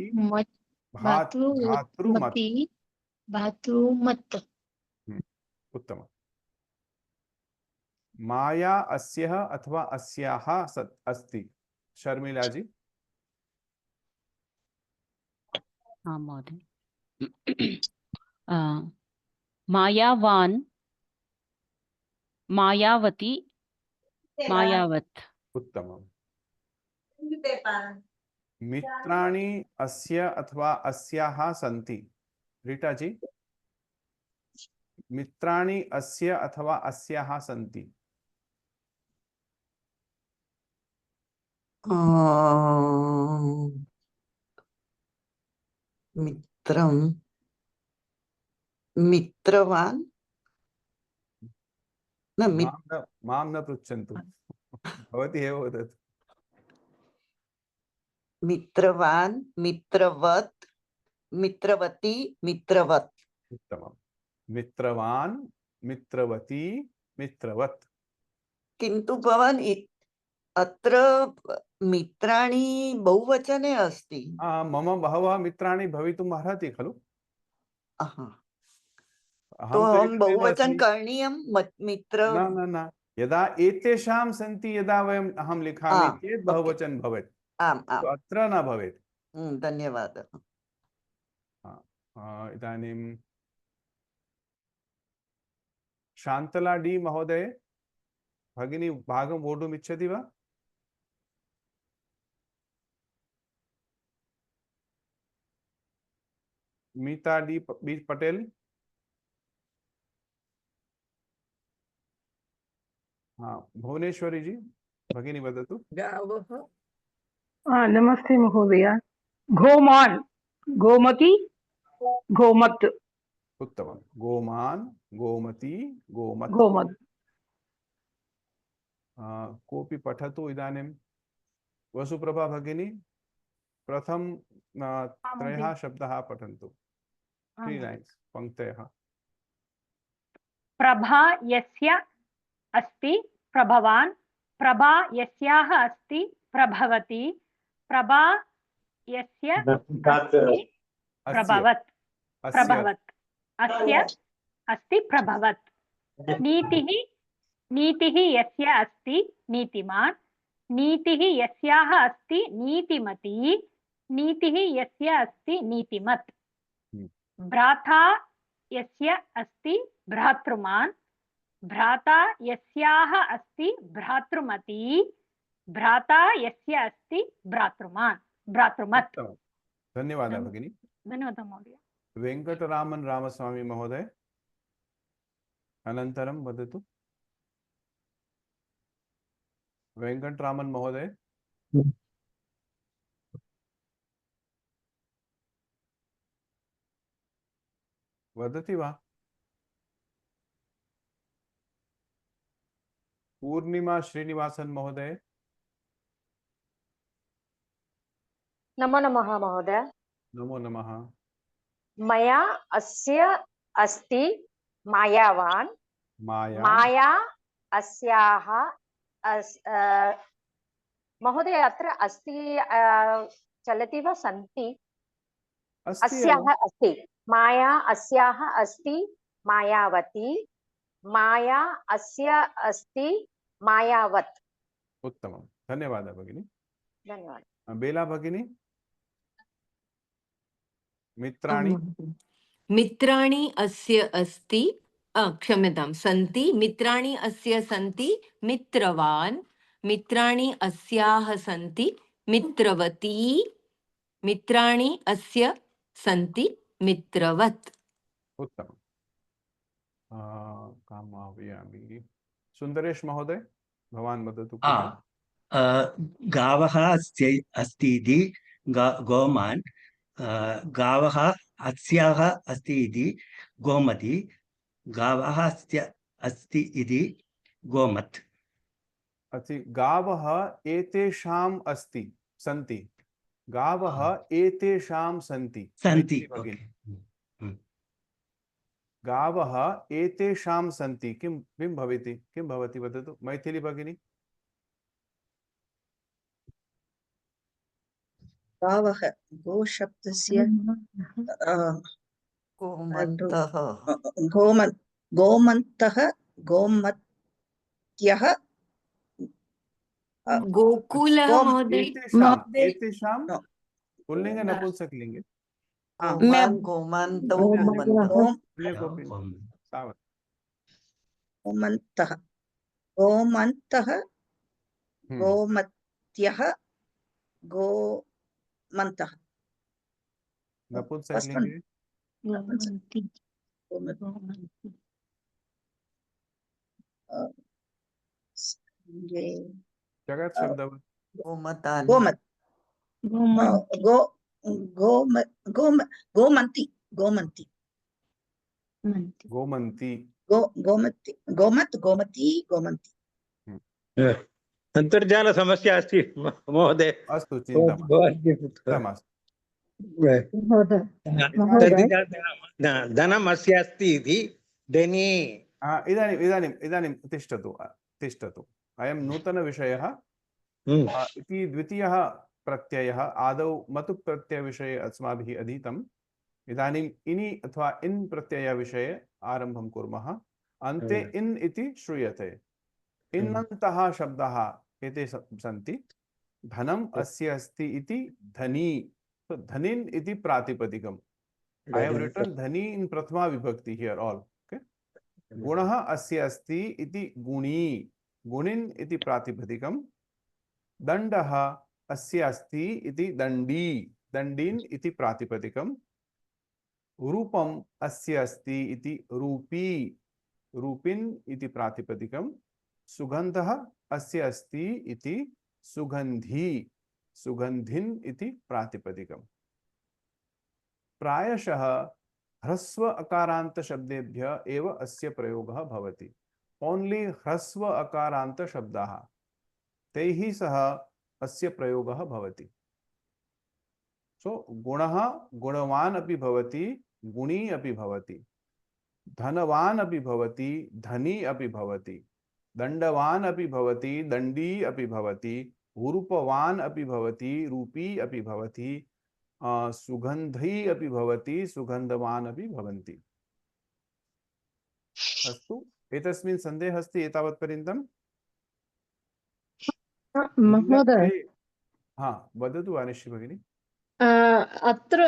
भ्रातृमत। Bhatrumati, Bhatrumat. उत्तम। माया अस्यः अथवा अस्याः अस्ति। शर्मिला जी। हाँ महोदय। मायावान, मायावती, मायावत। उत्तमम्। मित्राणि अस्य अथवा अस्याः सन्ति। रीटा जी। मित्राणि अस्य अथवा अस्याः सन्ति। मित्रं मित्रवान न मां न पृच्छन्तु। भवती एव वदतु। मित्रवान, मित्रवत, मित्रवती, मित्रवत। उत्तमम्। मित्रवान, मित्रवती, मित्रवत। किन्तु भवान् अत्र मित्राणि बहुवचने अस्ति। मम बहवः मित्राणि भवितुम् अर्हति खलु। तो अहं अहं एकमेव बहुवचन अस्मि। करणीयं मित्र। न न न, यदा एतेषां सन्ति, यदा अहं लिखामि चेत् बहुवचन भवेत्। आम् तो आम्। अत्र न भवेत्। धन्यवादः। इदानीं शान्तला डी महोदय, भगिनी भागं वोढुम् इच्छति वा? मीता डी पटेल। हाँ, भुवनेश्वरी जी, भगिनी वदतु। नमस्ते महोदय। गोमान्, गोमती, गोमत्। उत्तमं। गोमान्, गोमती, गोमत्। गोमत्। कोऽपि पठतु इदानीं। वसुप्रभा भगिनी, प्रथम त्रयः शब्दाः पठन्तु। 3 लाइन्स्, पङ्क्तयः। प्रभा यस्य अस्ति प्रभवान्, प्रभा यस्याः अस्ति प्रभवती, प्रभा यस्य अस्ति प्रभवत्, प्रभवत्, अस्य अस्ति प्रभवत्। नीतिः, नीतिः यस्य अस्ति नीतिमान्, नीतिः यस्याः अस्ति नीतिमती, नीतिः यस्य अस्ति नीतिमत्। भ्राता यस्य अस्ति भ्रातृमान्, भ्राता यस्याः अस्ति भ्रातृमती, भ्राता यस्य अस्ति भ्रातृमान्, भ्रातृमत्। धन्यवादः भगिनी। धन्यवादः महोदय। वेंकटरामन रामस्वामी महोदय, अनन्तरं वदतु। वेंकटरामन महोदय। वदति वा? पूर्णिमा श्रीनिवासन महोदय। नमो नमः महोदय। नमो नमः। मया अस्य अस्ति मायावान्, माया अस्याः महोदय अत्र अस्ति चलति वा सन्ति? अस्याः अस्ति, माया अस्याः अस्ति मायावती, माया अस्य अस्ति मायावत्। उत्तमं, धन्यवादः भगिनी। धन्यवादः। बेला भगिनी। मित्राणि। मित्राणि अस्य अस्ति क्षम्यतां सन्ति मित्राणि अस्य सन्ति मित्रवान् मित्राणि अस्याः सन्ति मित्रवती मित्राणि अस्य सन्ति मित्रवत्। उत्तमम्। कामयामि। सुन्दरेश महोदय, भवान् वदतु कृपया। गावः अस्ति इति गोमान्, गावः अस्याः अस्ति इति गोमति, गावः अस्ति इति गोमत्। गावः एतेषाम् अस्ति सन्ति, गावः एतेषां सन्ति। गावः एतेषां सन्ति किं भवति, किं भवति वदतु मैथिली भगिनी। गावः गो शब्दस्य गोमन्तः गोमत्यः गोकुलः महोदय एतेषां पुल्लिंग नपुंसकलिंग गोमन्तौ गोमन्तः गोमन्तः गोमत्यः गोमन्तः नपुंसकलिंग जगत शब्द गोमत् गोमन्ति गोमन्ति गोमन्ति गोमति गोमती गोमन्ति। अन्तर्जाल समस्या अस्ति महोदय। अस्तु, चिन्ता धनम् अस्य अस्ति इति धनी। इदानीं तिष्ठतु अयं नूतनविषयः इति द्वितीयः प्रत्ययः। आदौ मतु प्रत्ययविषये अस्माभिः अधीतम्। इदानीम् इनि अथवा इन् प्रत्ययविषये आरम्भं कुर्मः। अन्ते इन् इति श्रूयते। इन्नन्तः शब्दाः एते सन्ति। धनम् अस्य अस्ति इति धनी, धनिन् इति प्रातिपदिकम्। I have written धनी in प्रथमा विभक्ति here all. Okay. गुणः अस्य अस्ति इति गुणी, गुणिन् इति प्रातिपदिकम्। दण्डः अस्य अस्ति इति दण्डी, दण्डीन् इति प्रातिपदिकम्। रूपम् अस्य अस्ति इति रूपी, रूपिन् इति प्रातिपदिकम्। सुगन्धः अस्य अस्ति इति सुगन्धी, सुगन्धिन् इति प्रातिपदिकम्। प्रायशः ह्रस्व अकारान्त शब्देभ्यः एव अस्य प्रयोगः भवति। ओन्ली ह्रस्व अकारान्त शब्दाः, तैः सह अस्य प्रयोगः भवति। सो गुणः गुणवान् अपि भवति, गुणी अपि भवति, धनवान् अपि भवति, धनी अपि भवति, दण्डवान् अपि भवति, दण्डी अपि भवति, रूपवान् अपि भवति, रूपी अपि भवति, सुगन्धी अपि भवति, सुगन्धवान् अपि भवन्ति। अस्तु, एतस्मिन् सन्देहः अस्ति एतावत् पर्यन्तम्? महोदय, वदतु वाणिश्री भगिनी। अत्र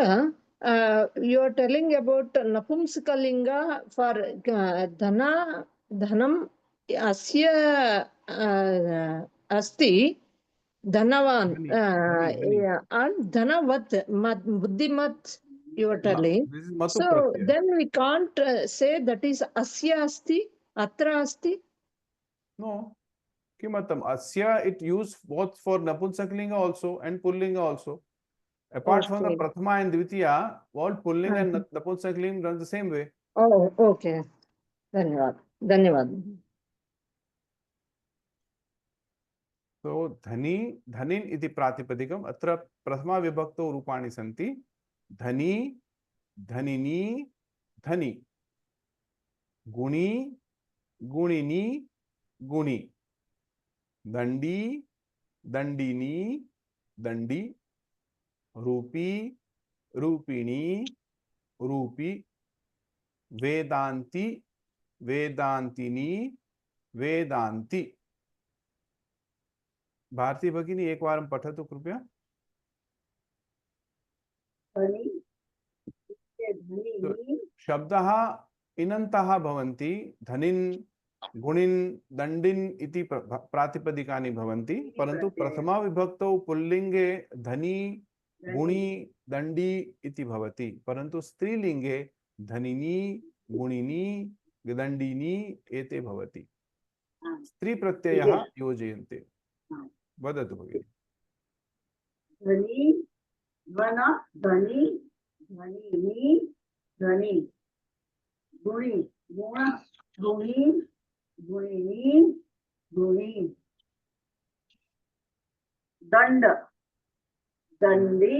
you are telling about napumsakalinga for dhanam asya asti dhanavan and dhanavat buddhimat you are telling. So then we can't say that is asya asti, atra asti. No. Kimatam asya, it used both for napumsakalinga also and pullinga also. Apart from the prathama and dvitiya, all pullinga and napumsakalinga run the same way. Oh, okay. Dhanyavad. Dhanyavad. So dhani, dhanin iti pratipadikam. Atra prathama vibhakto rupani santi. Dhani, dhanini, dhani. Guni, gunini, guni. Dandi, dandini, dandi. रूपी, रूपिणी, रूपी। वेदांती, वेदांतिनी, वेदांती। भारती भगिनी एक वारं पठतु कृपया। शब्दः इनन्तः भवन्ति, धनिन्, गुणिन्, दण्डिन् इति प्रातिपदिकानि भवन्ति, परन्तु प्रथमा विभक्तौ पुल्लिङ्गे धनी, गुणी, दण्डी इति भवति, परन्तु स्त्रीलिङ्गे धनिनी, गुणिनी, दण्डिनी एते भवति। स्त्रीप्रत्ययः योजयन्ते। वदतु भगिनि। धनी, ध्वन, धनी, धनिनी, धनी, गुणी, गुण, गुणी, गुणिनी, गुणी, दंड, दंडी,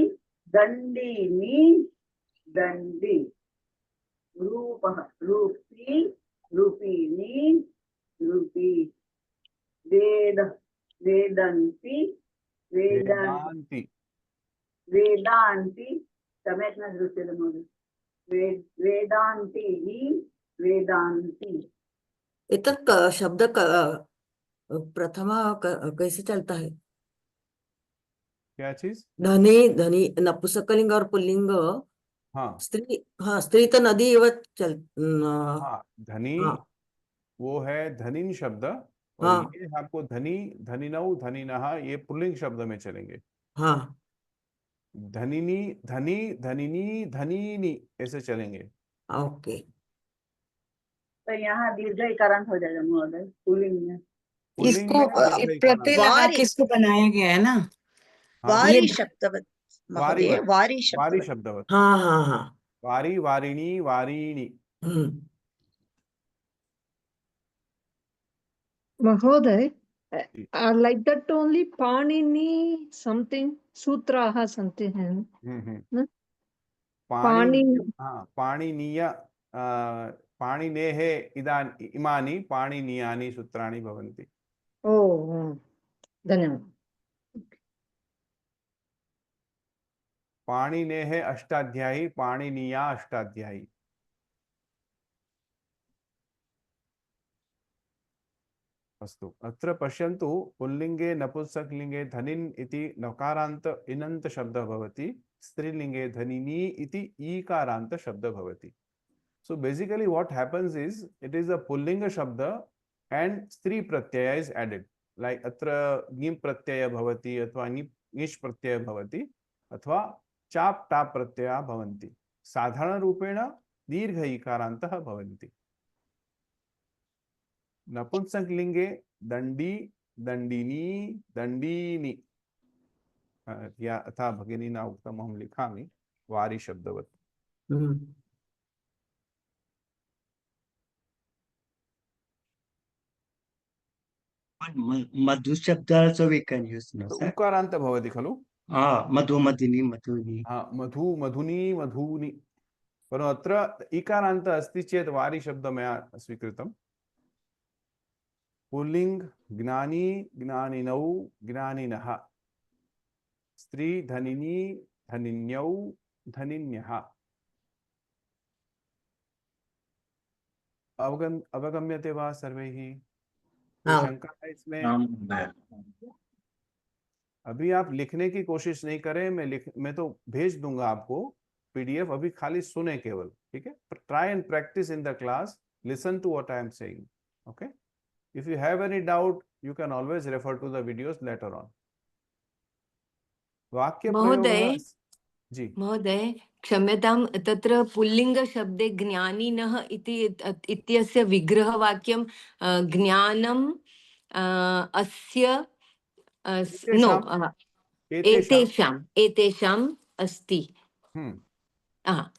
दंडिनी, दंडी, रूपः, रूपी, रूपिणी, रूपी, वेद, वेदन्ति, वेदान्ति, वेदान्ति, सम्यक् न दृश्यते महोदय, वेदान्तिः, वेदान्ति। एतत् शब्द प्रथमा कैसे चलता है? क्या चीज? धने, धनी, नपुंसकलिंग और पुल्लिंग। हाँ, स्त्री, हाँ स्त्री तो नदी एवं चल। हाँ, धनी वो है धनिन शब्द, और हाँ ये आपको धनी, धनिनौ, धनिनः ये पुल्लिंग शब्द में चलेंगे। हाँ धनिनी, धनी, धनिनी, धनीनी ऐसे चलेंगे। ओके। तो यहाँ दीर्घ इकारांत हो जाएगा महोदय पुल्लिंग में। पुल्लिंग इसको में दीर्घ प्रत्यय इकारांत। लगा वारी, के इसको बनाया गया है ना। हाँ, वारी ये शब्दवत् वारी, महोदय, वारी वारी शब्दवत्। शब्दवत्। हाँ हाँ हाँ। वारी, वारिणी, वारीणि। Mahoday, ji. like that only Panini something, Sutraha something. पाणि, Pani, हाँ, पाणिनीय, पाणिनेः इमानि पाणिनीयानि सूत्राणि भवन्ति। oh, धन्यवाद। पाणिनेः अष्टाध्यायी, पाणिनीया अष्टाध्यायी। अस्तु, अत्र पश्यन्तु, पुल्लिङ्गे नपुंसकलिङ्गे धनिन् इति नकारान्त इनन्त शब्दः भवति, स्त्रीलिङ्गे धनिनी इति ईकारान्त शब्दः भवति। So basically what happens is, it is a pullinga shabda and stree pratyaya is added. Like atra gim pratyaya bhavati athva nish pratyaya bhavati athva chap ta pratyaya bhavanti. Sadharana rupena dirgha ikarantah bhavanti. Napunsak linge dandi, dandini, dandini. या अथा भगिनीना उक्तम् अहं लिखामि वारी शब्दवत्। मधु शब्द also we can use, no sir? उकारान्त भवति खलु? मधु, मधुनी, मधुनी। मधु, मधुनी, मधुनी। परन्तु अत्र इकारान्त अस्ति चेत् वारी शब्द मया स्वीकृतम्। पुल्लिङ्ग ज्ञानी, ज्ञानिनौ, ज्ञानिनः। स्त्री धनिनी, धनिन्यौ, धनिन्यः। अवगम्यते वा सर्वैः? कोई शंका है इसमें? अभी आप लिखने की कोशिश नहीं करें, मैं तो भेज दूंगा आपको पीडीएफ, अभी खाली सुने केवल, ठीक है? Try and practice in the class, listen to what I am saying, okay? If you have any doubt you can always refer to the videos later on. वाक्य महोदय, जी महोदय क्षम्यतां, तत्र पुल्लिङ्गशब्दे ज्ञानिनः इति इत्यस्य विग्रहवाक्यं ज्ञानम् अस्य नो एतेषाम् एतेषाम् अस्ति।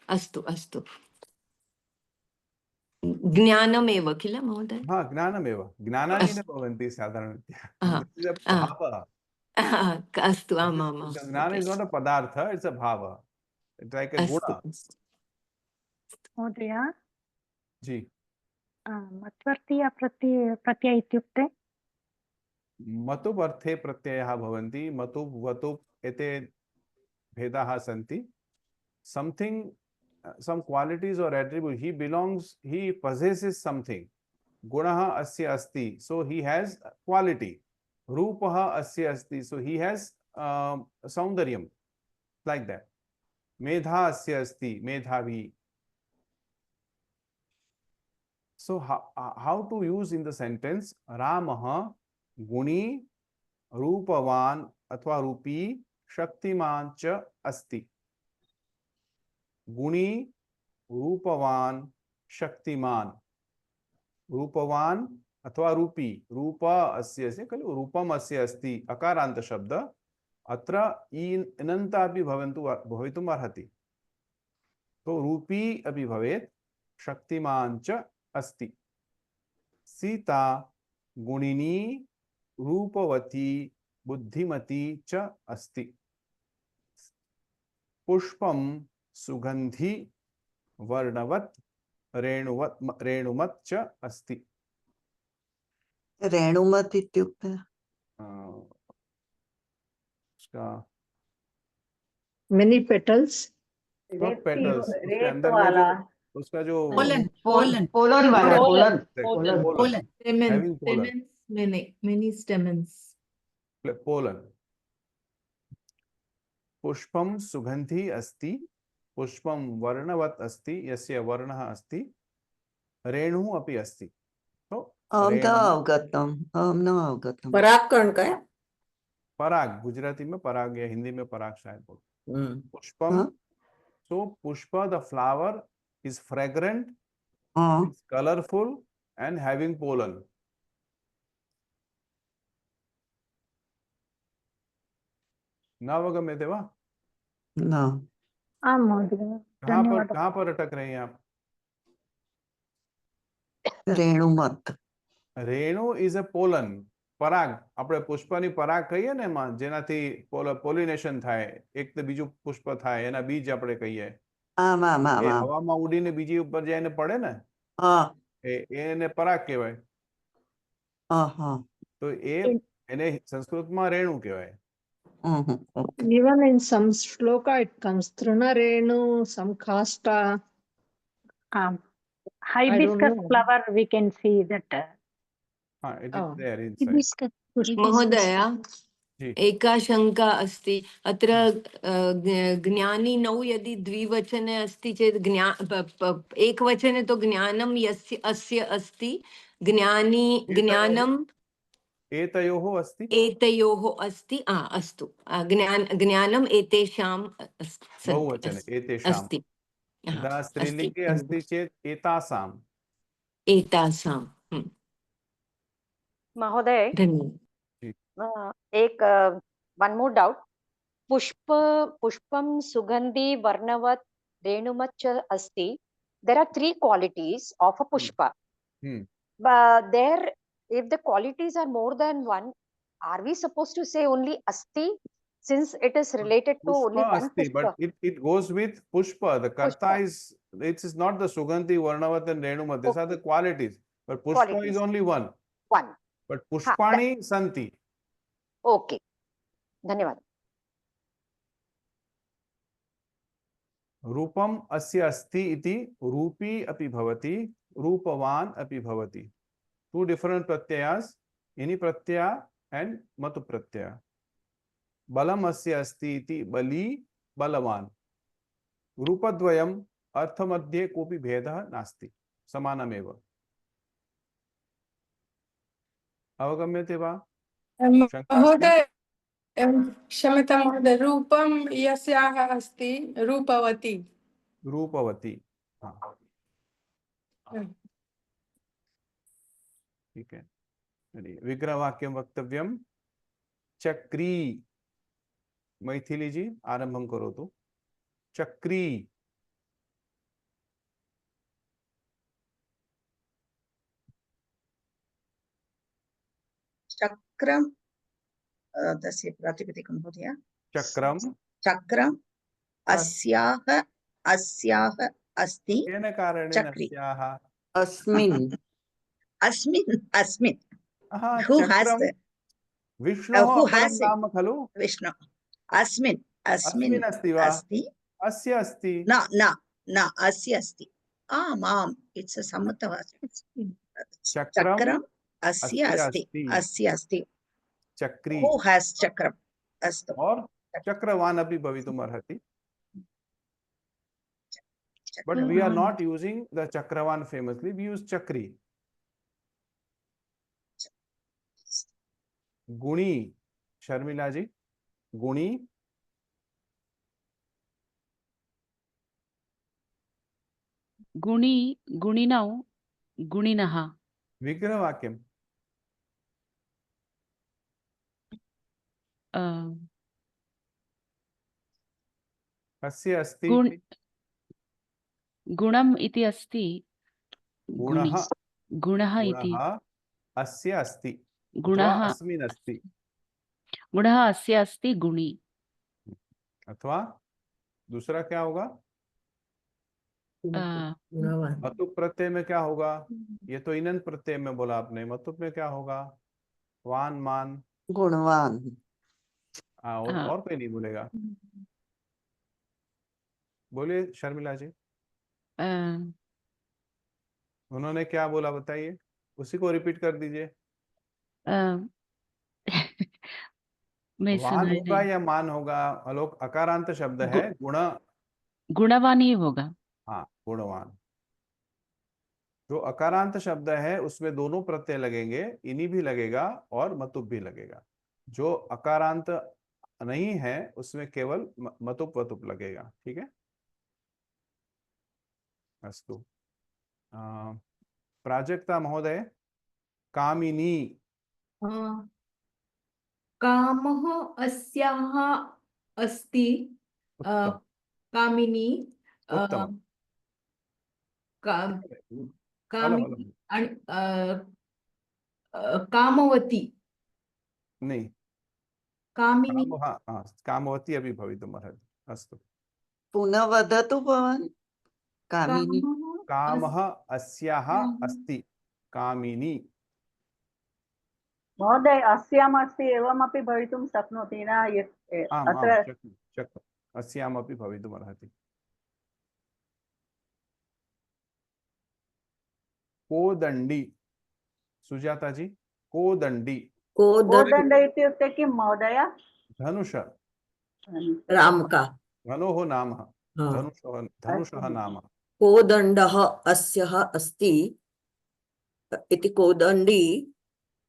अस्तु अस्तु, ज्ञानमेव किल महोदय? हाँ, ज्ञानमेव, ज्ञानानि न भवन्ति साधारणतया। अस्तु, आम् आम् आम्। Jnana is not a padartha, it's a bhava. It's like a guna. महोदय, जी। मत्वर्तीय प्रत्यय इत्युक्ते? मतुप् अर्थे प्रत्ययः भवन्ति, मतुप्, वतुप् एते भेदाः सन्ति। Something, some qualities or attribute, he belongs, he possesses something. Gunaha asya asti, so he has quality. Rupaha asya asti, so he has saundaryam, like that. Medha asya asti, medhavi. So how to use in the sentence Ramah guni रूपवान अथवा रूपी शक्तिमान च अस्ति. गुणी रूपवान शक्तिमान. रूपवान अथवा रूपी. रूप अस्य अस्ति खलु रूपम अस्य अस्ति अकारांत शब्द. अत्र इनन्ता अपि भवितुम् अर्हति. तो रूपी अपि भवेत् शक्तिमान च अस्ति. सीता गुणिनी रूपवती बुद्धिमती च अस्ति. पुष्पम सुगंधि वर्णवत् रेणुमत् च अस्ति. रेणुमत् इत्युक्ते उसका many petals. not petals, उसके अंदर में वाला जो उसका जो पोलन पोलन पोलन वाला pollen pollen having pollen. many stamens. Pollen. पुष्पम सुगंधि अस्ति. पुष्पम वर्णवत् अस्ति यस्य वर्णः अस्ति. रेणुः अपि अस्ति. तो अहं न अवगतम्. परागकण काय? पराग गुजराती में पराग या हिंदी में पराग शायद बोलते. पुष्पम. So pushpa, the flower, is fragrant, is colorful and having pollen. नावगम्यते वा? न. आं महोदय, धन्यवादः. कहाँ पर अटक रहे हैं आप? रेणुमत. Renu is a pollen. પરાગ આપણે પુષ્પની પરાગ કહીએ ને એમાં જેનાથી પોલિનેશન થાય એક તો બીજું પુષ્પ થાય એના બીજ આપણે કહીએ. એ હવામાં ઉડીને બીજી ઉપર જઈને પડે ને એને પરાગ કહેવાય. તો એને સંસ્કૃતમાં રેણુ કહેવાય. Even in some shloka it comes Truna Renu, Samkhasta. Hibiscus flower, we can see that. It is there inside. महोदय एका शंका अस्ति. अत्र ज्ञानी नौ यदि द्विवचने अस्ति चेत् एकवचने तो ज्ञानं यस्य अस्य अस्ति. ज्ञानी ज्ञानम् एतयोः अस्ति. एतयोः अस्ति. अस्तु. ज्ञानम् एतेषां बहुवचने एतेषाम् अस्ति. स्त्रीलिङ्गे अस्ति चेत् एतासाम्. एतासां. महोदय एक वन मोर डाउट. पुष्पम सुगंधि वर्णवत् रेणुमत् च अस्ति. There are three qualities of a pushpa. But there, if the qualities are more than one, are we supposed to say only asti, since it is related to only one asti, pushpa? but it goes with pushpa. The karta is, it is not the sugandhi, varnavat and renumat. These are the qualities. But pushpa is only one. One. But pushpani santi. Okay. धन्यवाद. रूपम अस्य अस्ति इति रूपी अपि भवति रूपवान अपि भवति. Two different pratyayas, ini pratyaya and matu pratyaya. बलम अस्य अस्ति इति बली बलवान. रूपद्वयम् अर्थमध्ये कोऽपि भेदः नास्ति, समानमेव. अवगम्यते वा? महोदय क्षम्यतां महोदय. रूपं यस्याः अस्ति रूपवती. रूपवती. ठीक है. विग्रहवाक्यं वक्तव्यं. चक्री. मैथिली जी आरंभं करोतु. चक्री. चक्रम तस्य प्रातिपदिकं महोदय. चक्रम. चक्रम अस्याः अस्ति. केन कारणेन अस्याः? अस्मिन्. अस्मिन्. Who has विष्णुः नाम खलु? विष्णु. अस्मिन् अस्ति वा? अस्य अस्ति. न अस्य अस्ति. आम् इट्स् अ सम्मतवाचकं. चक्रम अस्य अस्ति. चक्री. Who has चक्रम? अस्तु. और चक्रवान अपि भवितुम् अर्हति. but we are not using the Chakravan famously, we use Chakri. Guni, Sharmila ji, Guni. गुणी गुणिनौ गुणिनः विग्रह वाक्यम कस्य अस्ति गुणम् इति अस्ति गुणः गुणः इति अस्य अस्ति गुणः अस्मिन् अस्ति गुणः अस्य अस्ति गुणी अथवा दूसरा क्या होगा मतुप प्रत्यय में क्या होगा ये तो इनन प्रत्यय में बोला आपने मतुप में क्या होगा वान मान गुणवान और कोई नहीं बोलेगा बोलिए शर्मिला जी उन्होंने क्या बोला बताइए उसी को रिपीट कर दीजिए वान होगा या मान होगा अलोक अकारांत शब्द है गुण गुणवान ही होगा हाँ गुणवान जो अकारांत शब्द है उसमें दोनों प्रत्यय लगेंगे इनी भी लगेगा और मतुप भी लगेगा जो अकारांत नहीं है उसमें केवल मतुप वतुप लगेगा ठीक है अस्तु प्राजक्ता महोदय कामिनी कामः अस्याः अस्ति कामिनी कामवती नहीं कामिनी कामवती अपि भवितुमर्हति अस्तु पुनः वदतु भवान् कामिनी कामः अस्याः अस्ति कामिनी महोदय अस्याम् अस्ति एवमपि भवितुं शक्नोति न अत्र अस्यामपि भवितुमर्हति कोदंडी सुजाता जी कोदंडी कोदंड इत्युक्ते किं महोदय धनुष राम का धनोः नाम धनुषः नाम कोदंडः अस्यः अस्ति इति कोदंडी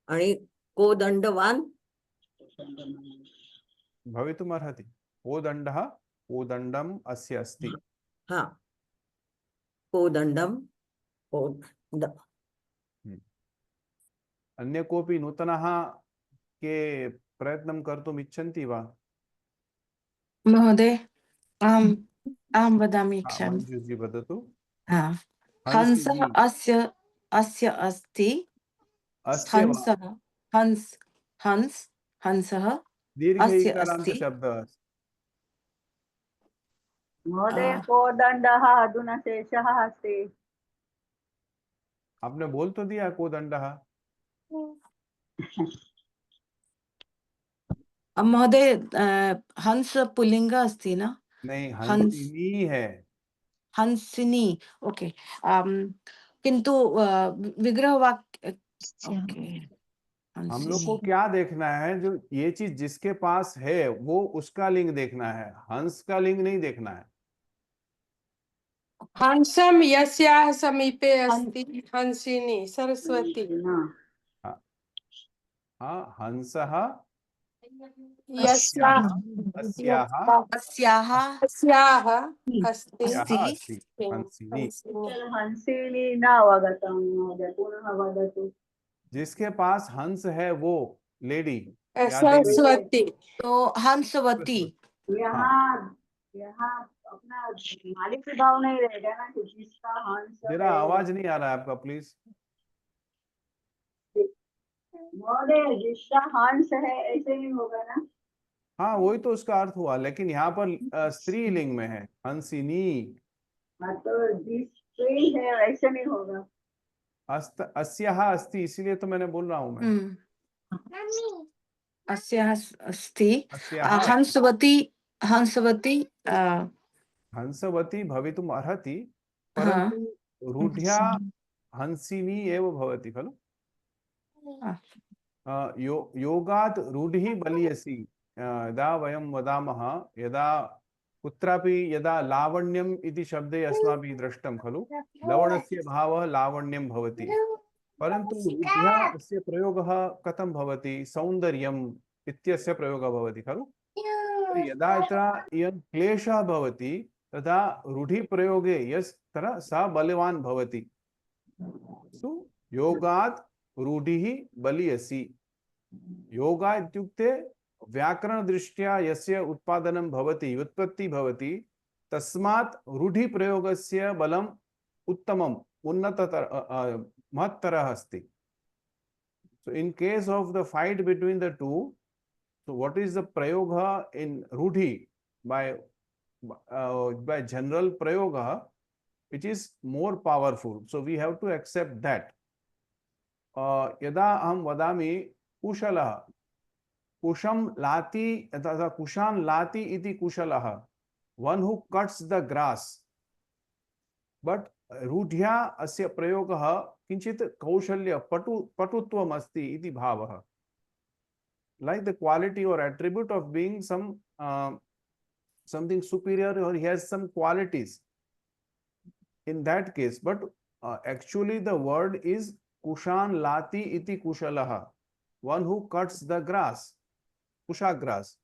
आणि कोदंडवान भवितुमर्हति कोदंडः कोदंडम अस्य अस्ति हाँ कोदंडम अन्य कोऽपि नूतनः के प्रयत्नं कर्तुम् इच्छन्ति वा महोदय अहं वदामि क्षामि जी वदतु हंसः अस्य अस्य अस्ति हंसः हंसः अस्य अस्ति शब्दः महोदय कोदंडः अधुना शेषः अस्ति आपने बोल तो दिया कोदंडः महोदय हंस पुल्लिंग अस्ति ना नहीं हंसिनी है हंसिनी ओके किंतु विग्रह वाक्य ओके हम लोग को क्या देखना है जो ये चीज जिसके पास है वो उसका लिंग देखना है हंस का लिंग नहीं देखना है हंसम यस्याः समीपे अस्ति हंसिनी सरस्वती हाँ हंसः यस्याः अस्ति हंसिनी हंसिनी न अवगतं महोदय पुनः वदतु जिसके पास हंस है वो लेडी सरस्वती तो हंसवती यहाँ अपना मालिक भाव नहीं रहेगा ना कि जिसका हंस मेरा आवाज नहीं आ रहा है आपका प्लीज महोदय जिसका हंस है ऐसे ही होगा ना हाँ वही तो उसका अर्थ हुआ लेकिन यहाँ पर स्त्रीलिंग में है हंसिनी तो जिस स्त्री है ऐसे नहीं होगा अस्याः अस्ति इसीलिए तो मैंने बोल रहा हूँ मैं अस्याः अस्ति हंसवती हंसवती हंसवती भवितुम् अर्हति परन्तु रूढ्या हंसिनी एव भवति खलु योगात् रूढिः बलीयसी यदा वयं वदामः यदा कुत्रापि यदा लावण्यम् इति शब्दे अस्माभिः दृष्टं खलु, लवणस्य भावः लावण्यं भवति, परन्तु रुढ्या अस्य प्रयोगः कथं भवति, सौन्दर्यम् इत्यस्य प्रयोगः भवति खलु। यदा यत्र इयं क्लेशः भवति तदा रूढिप्रयोगे यस्तरा स बलवान् भवति। सो योगात् रूढिः बलियसि। योगा इत्युक्ते व्याकरणदृष्ट्या यस्य उत्पादनं भवति, व्युत्पत्ति भवति, तस्मात् रूढिप्रयोगस्य बलम् उत्तमम्, उन्नततर महत्तरः अस्ति। So in case of the fight between the two, so what is the prayoga in rudhi by general prayoga, which is more powerful. So we have to accept that. यदा अहं वदामि कुशलः, कुशं लाति तथा कुशान् लाति इति कुशलः, one who cuts the grass, but रूढ्या अस्य प्रयोगः किंचित कौशल्य पटुत्वम् अस्ति इति भावः, like the quality or attribute of being something superior, or he has some qualities in that case. But actually the word is kushan lati iti kushalah, one who cuts the grass, kusha grass.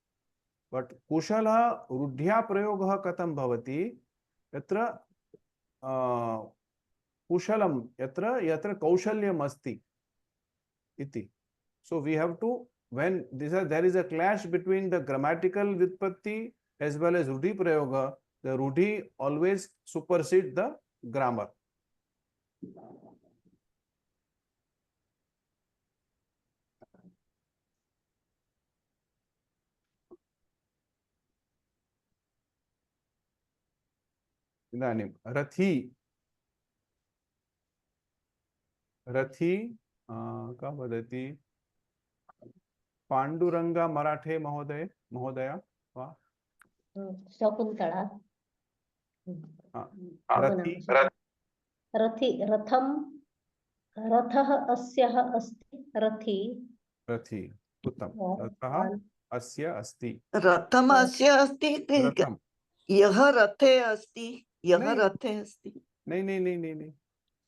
But kushalah rudhya prayogah katam bhavati, yatra kushalam yatra kaushalyam asti iti. So we have to, when there is a clash between the grammatical vyutpatti as well as rudhi prayoga, the rudhi always supersedes the grammar. इदानीं रथी, रथी का वदति पाण्डुरंगा मराठे महोदय महोदया वा शकुन्तला रथी रथी रथम रथः अस्यः अस्ति रथी रथी उत्तम रथः अस्य अस्ति रथम अस्य अस्ति यह रथे अस्ति यह रथे अस्ति नहीं नहीं नहीं नहीं नहीं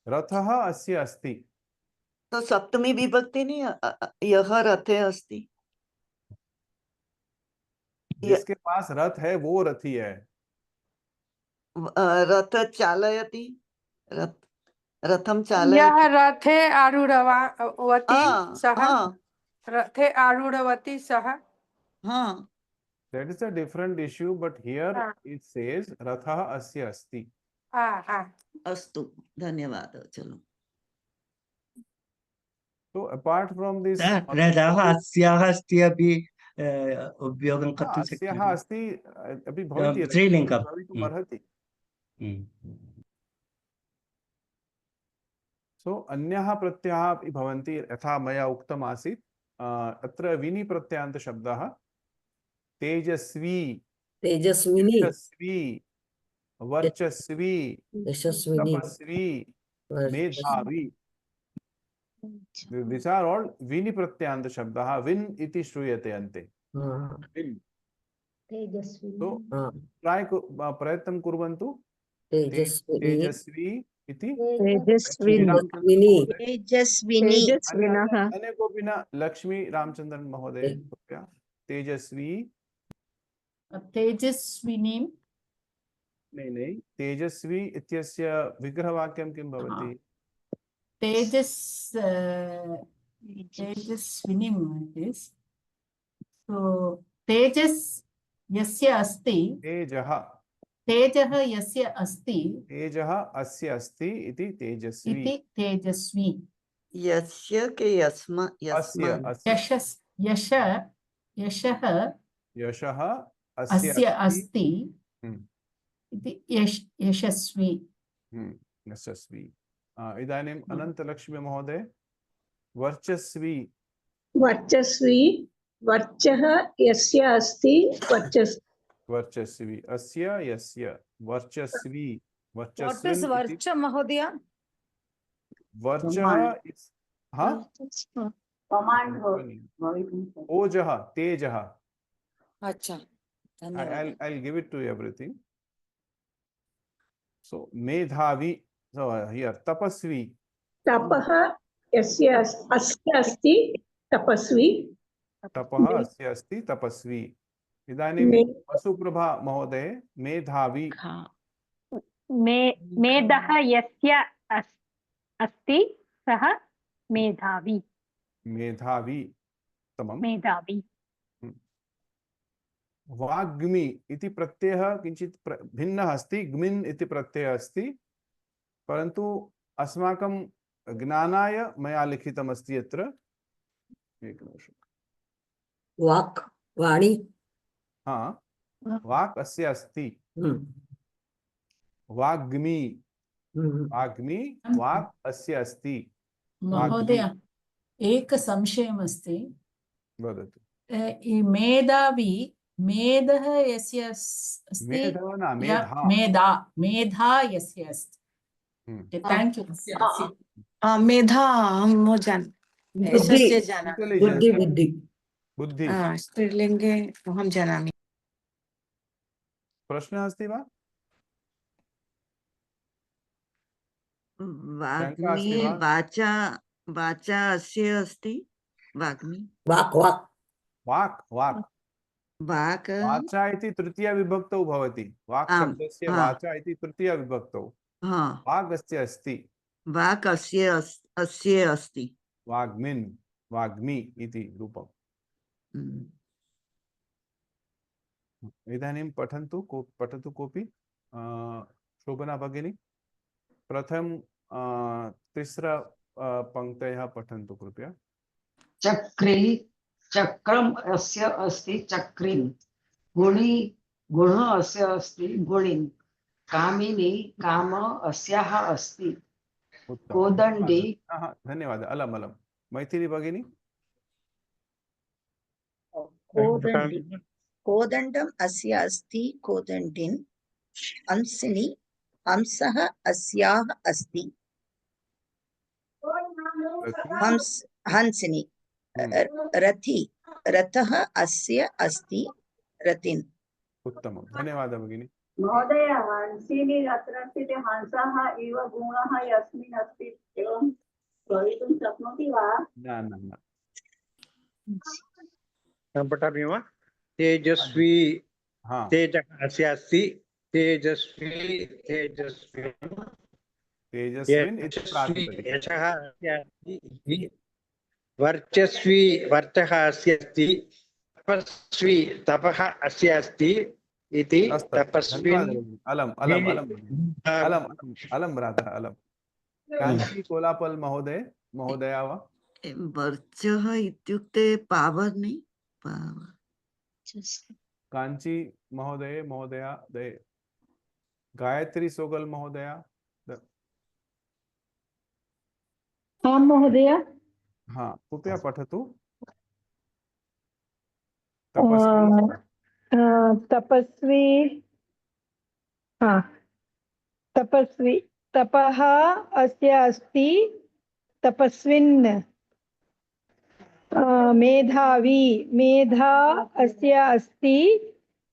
रथः अस्य अस्ति तो सप्तमी विभक्ति नहीं यह रथे अस्ति जिसके पास रथ है वो रथी है रथ चालयति रथम चालयति यह रथे आरूढ़वती सह रथे आरूढ़वती सह हाँ that is a different issue, but here it says rathah asya asti. अस्तु धन्यवाद चलो. So apart from this रथः अस्याः अस्ति अपि उपयोगं कर्तुं शक्यते. अस्याः अस्ति अपि भवति स्त्रीलिङ्गं भवितुम् अर्हति. So अन्यः प्रत्ययः अपि भवन्ति यथा मया उक्तम् आसीत्. अत्र विनि प्रत्ययान्त शब्दः तेजस्वी तेजस्विनी यशस्वी वर्चस्वी यशस्विनी तपस्वी मेधावी. These are all vini pratyanta shabdah. Vin iti shruyate ante. Vin. Tejashwi. So try prayatnam kurvantu. Tejasvi iti. Tejaswini Tejaswini अनेको बिना लक्ष्मी रामचंद्रन महोदय तेजस्वी तेजस्विनी नहीं तेजस्वी इत्यस्य विग्रहवाक्यं किं भवति? तेजस्विनी is so तेजस् यस्य अस्ति तेजः यस्य अस्ति तेजः अस्य अस्ति इति तेजस्वी इति तेजस्वी. यस्य के यस्म यशः अस्य अस्ति इति यशस्वी. यशस्वी. इदानीम् अनन्तलक्ष्मी महोदय वर्चस्वी वर्चस्वी वर्चः यस्य अस्ति वर्चस्वी अस्य यस्य वर्चस्वी What is Varcha Mahodaya? वर्चः कमांड ओजः तेजः. अच्छा I'll give it to you everything. So Medhavi, so here tapasvi. तपः यस्य अस्य अस्ति तपस्वी तपः अस्य अस्ति तपस्वी. इदानीं वसुप्रभा महोदय मेधावी. मेधः यस्य अस्ति सः मेधावी. मेधावी तमं. मेधावी. वाग्मी इति प्रत्ययः किञ्चित् भिन्नः अस्ति. ग्मिन् इति प्रत्ययः अस्ति, परन्तु अस्माकं ज्ञानाय मया लिखितमस्ति अत्र. एकनिमिषम्. वाक् वाणी. हाँ, वाक् अस्य अस्ति. वाग्मी वाग्मी वाक् अस्य अस्ति. महोदय एक संशयमस्ति. वदतु. मेधावी मेधः यस्य अस्ति. मेधा यस्य अस्ति. Thank you. मेधा हम जान बुद्धि बुद्धि बुद्धि स्त्रीलिंगे हम जानामि. प्रश्नः अस्ति वा? वाग्मी वाचा वाचा अस्य अस्ति. वाग्मी वाक् वाक् वाक् वाक् वाक् वाचा इति तृतीया विभक्तौ भवति. वाक् शब्दस्य वाचा इति तृतीया विभक्तौ. वाग् अस्य अस्ति. वाक् अस्य अस्ति. वाग्मिन् वाग्मी इति रूपम्. इदानीं पठतु कोऽपि. शोभना भगिनी प्रथम तिस्र पंक्तयः पठन्तु कृपया. चक्री चक्रम अस्य अस्ति चक्रिन्. गुणी गुणः अस्य अस्ति गुणिन्. कामिनी काम अस्याः अस्ति. कोदण्डी. धन्यवादः. अलम् अलम्. मैथिली भगिनी. कोदण्डम् अस्य अस्ति कोदण्डिन्. हंसिनी हंसः अस्याः अस्ति. हंसिनी रथी रथः अस्य अस्ति रथिन्. उत्तमं. धन्यवादः भगिनी. महोदय हंसिनी अत्र अस्ति. हंसः इव गुणः यस्मिन् अस्ति एवं भवितुं शक्नोति वा? न. पठामि वा? तेजस्वी तेजः अस्य अस्ति. तेजस्वी तेजस्विन् इति प्रातिपदिकम्. यशः अस्य अस्ति. वर्चस्वी वर्चः अस्य अस्ति. तपस्वी तपः अस्य अस्ति इति. तपस्विन्. अलम् अलम् अलम् अलम् अलम् भ्रातः अलम्. काञ्ची कोलापल् महोदया वा? वर्चः इत्युक्ते पावर् नहीं. काञ्ची महोदया दे. गायत्री सोगल महोदया. हाँ महोदय. हाँ कृपया पठतु. तपस्वी तपः अस्य अस्ति तपस्विन्. मेधावी मेधा अस्य अस्ति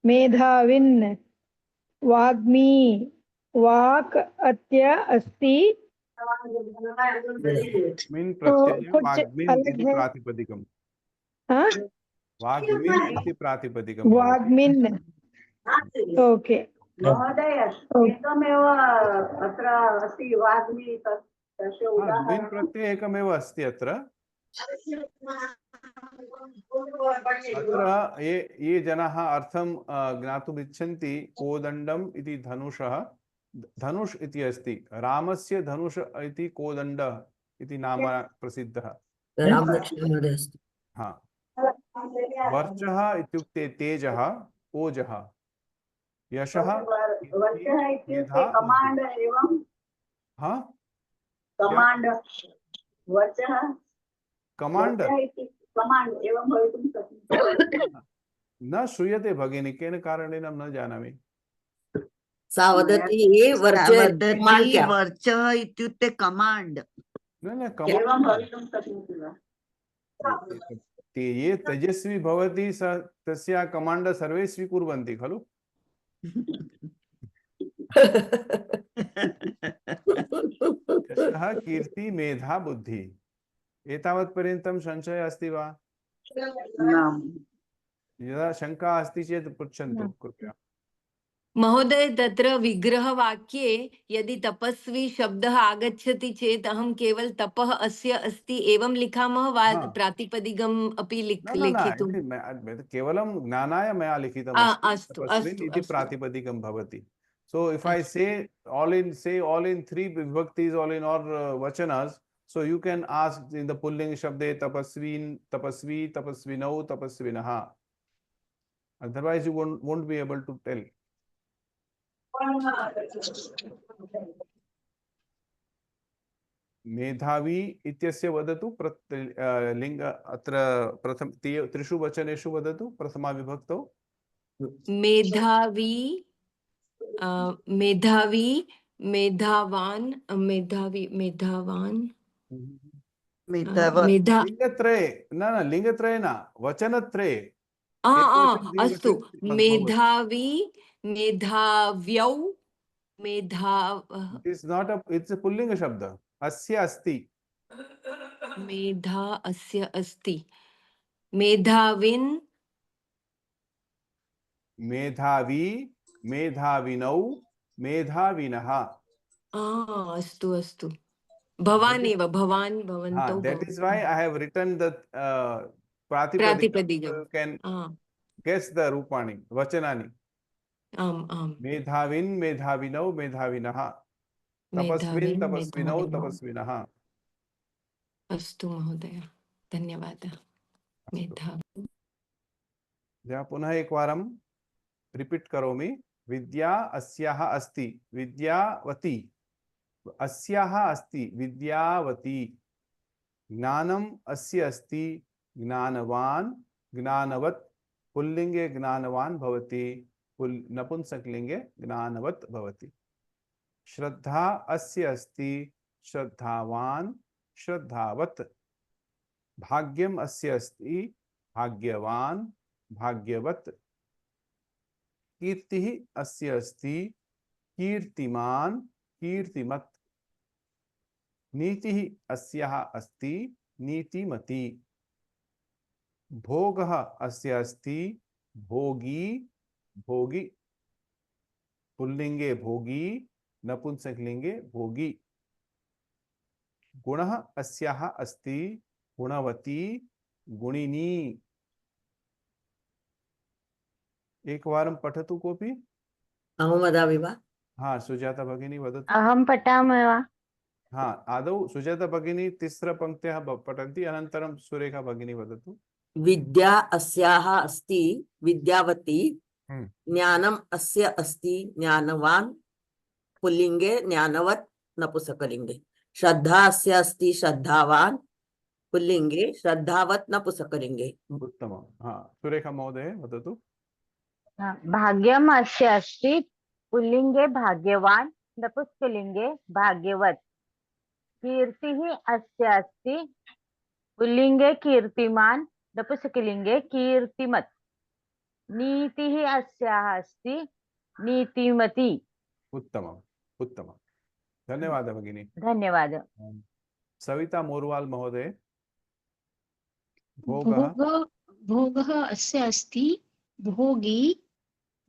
मेधाविन्. वाग्मी वाक् अस्य अस्ति. मिन् प्रत्ययः वाग्मिन् इति प्रातिपदिकम्. वाग्मिन् इति प्रातिपदिकम्. वाग्मिन्. ओके महोदय एकमेव अत्र अस्ति वाग्मी. तस्य उदाहरणं. मिन् प्रत्ययः एकमेव अस्ति अत्र. अत्र ये जनाः अर्थं ज्ञातुम् इच्छन्ति. कोदण्डम् इति धनुषः. धनुष इति अस्ति. रामस्य धनुष इति कोदण्ड इति नाम प्रसिद्धः. हाँ. वर्चः इत्युक्ते तेजः ओजः. यशः कमांड एवं. हाँ कमांड वर्चः कमांड एवं भवितुं शक्नोति. न श्रूयते भगिनी. केन कारणेन न जानामि. सा वदति वर्चः इत्युक्ते कमांड. न एवं भवितुं शक्नोति वा? ये तेजस्वी भवति स तस्य कमाण्ड सर्वे स्वीकुर्वन्ति खलु। यशः कीर्ति मेधा बुद्धि एतावत् पर्यन्तं संशयः अस्ति वा? यदा शङ्का अस्ति चेत् पृच्छन्तु कृपया। महोदय तत्र विग्रहवाक्ये यदि तपस्वी शब्दः आगच्छति चेत् अहं केवल तपः अस्य अस्ति एवं लिखामः वा प्रातिपदिकम् अपि लिखितुं? केवलं ज्ञानाय मया लिखितम् अस्ति, तपस्विन् इति प्रातिपदिकं भवति। So if I say all in 3 vibhaktis, all in all vachanas, so you can ask in the pulling shabde tapasvin, tapasvi, tapasvinau, tapasvinaha. Otherwise you won't be able to tell. मेधावी इत्यस्य वदतु लिंग अत्र प्रथम त्रिषु वचनेषु वदतु प्रथमा विभक्तौ। मेधावी मेधावी मेधावान मेधावी मेधावान लिंगत्रये न लिंगत्रये न वचनत्रये। अस्तु मेधावी मेधाव्यौ It is not a, it's a pullinga shabda. Asya asti. मेधा अस्य अस्ति मेधाविन मेधावी मेधाविनौ मेधाविनः। अस्तु अस्तु भवान् एव भवान् भवन्तौ। That is why I have written the Pratipadika. You can guess the Rupani, Vachanani. मेधाविन मेधाविनौ मेधाविनः tapasvin तपस्विनौ तपस्विनः। अस्तु महोदय धन्यवादः। मेधावी पुनः एकवारं रिपीट करोमि। विद्या अस्याः अस्ति विद्यावती, अस्याः अस्ति विद्यावती। ज्ञानम् अस्य अस्ति ज्ञानवान् ज्ञानवत्। पुल्लिंगे ज्ञानवान् भवति, नपुंसकलिंगे ज्ञानवत् भवति। श्रद्धा अस्य अस्ति श्रद्धावान् श्रद्धावत्। भाग्यम् अस्य अस्ति भाग्यवान् भाग्यवत्। कीर्तिः अस्य अस्ति कीर्तिमान् कीर्तिमत्। नीतिः अस्याः अस्ति नीतिमती। भोगः अस्य अस्ति भोगी भोगी। पुल्लिंगे भोगी नपुंसकलिंगे भोगी। गुणः अस्याः अस्ति गुणवती गुणिनी। एकवारं पठतु कोऽपि। अहं वदामि वा? हाँ सुजाता भगिनी वदतु। अहं पठामि वा? हाँ आदौ सुजाता भगिनी तिस्रपङ्क्त्याः पठन्ति, अनन्तरं सुरेखा भगिनी वदतु। विद्या अस्याः अस्ति विद्यावती। ज्ञानम् अस्य अस्ति ज्ञानवान्। पुल्लिंगे ज्ञानवत् नपुंसकलिंगे। श्रद्धा अस्य अस्ति श्रद्धावान्। पुल्लिंगे श्रद्धावत् नपुंसकलिंगे। उत्तमं। हाँ सुरेखा महोदय वदतु। भाग्यम् अस्य अस्ति पुल्लिंगे भाग्यवान् नपुंसकलिंगे भाग्यवत्। कीर्तिः अस्य अस्ति पुल्लिंगे कीर्तिमान् नपुंसकलिंगे कीर्तिमत्। नीतिः अस्याः अस्ति नीतिमती। उत्तमम् उत्तमम् धन्यवादः भगिनी। धन्यवादः। सविता मोरवाल महोदय। भोगः अस्य अस्ति भोगी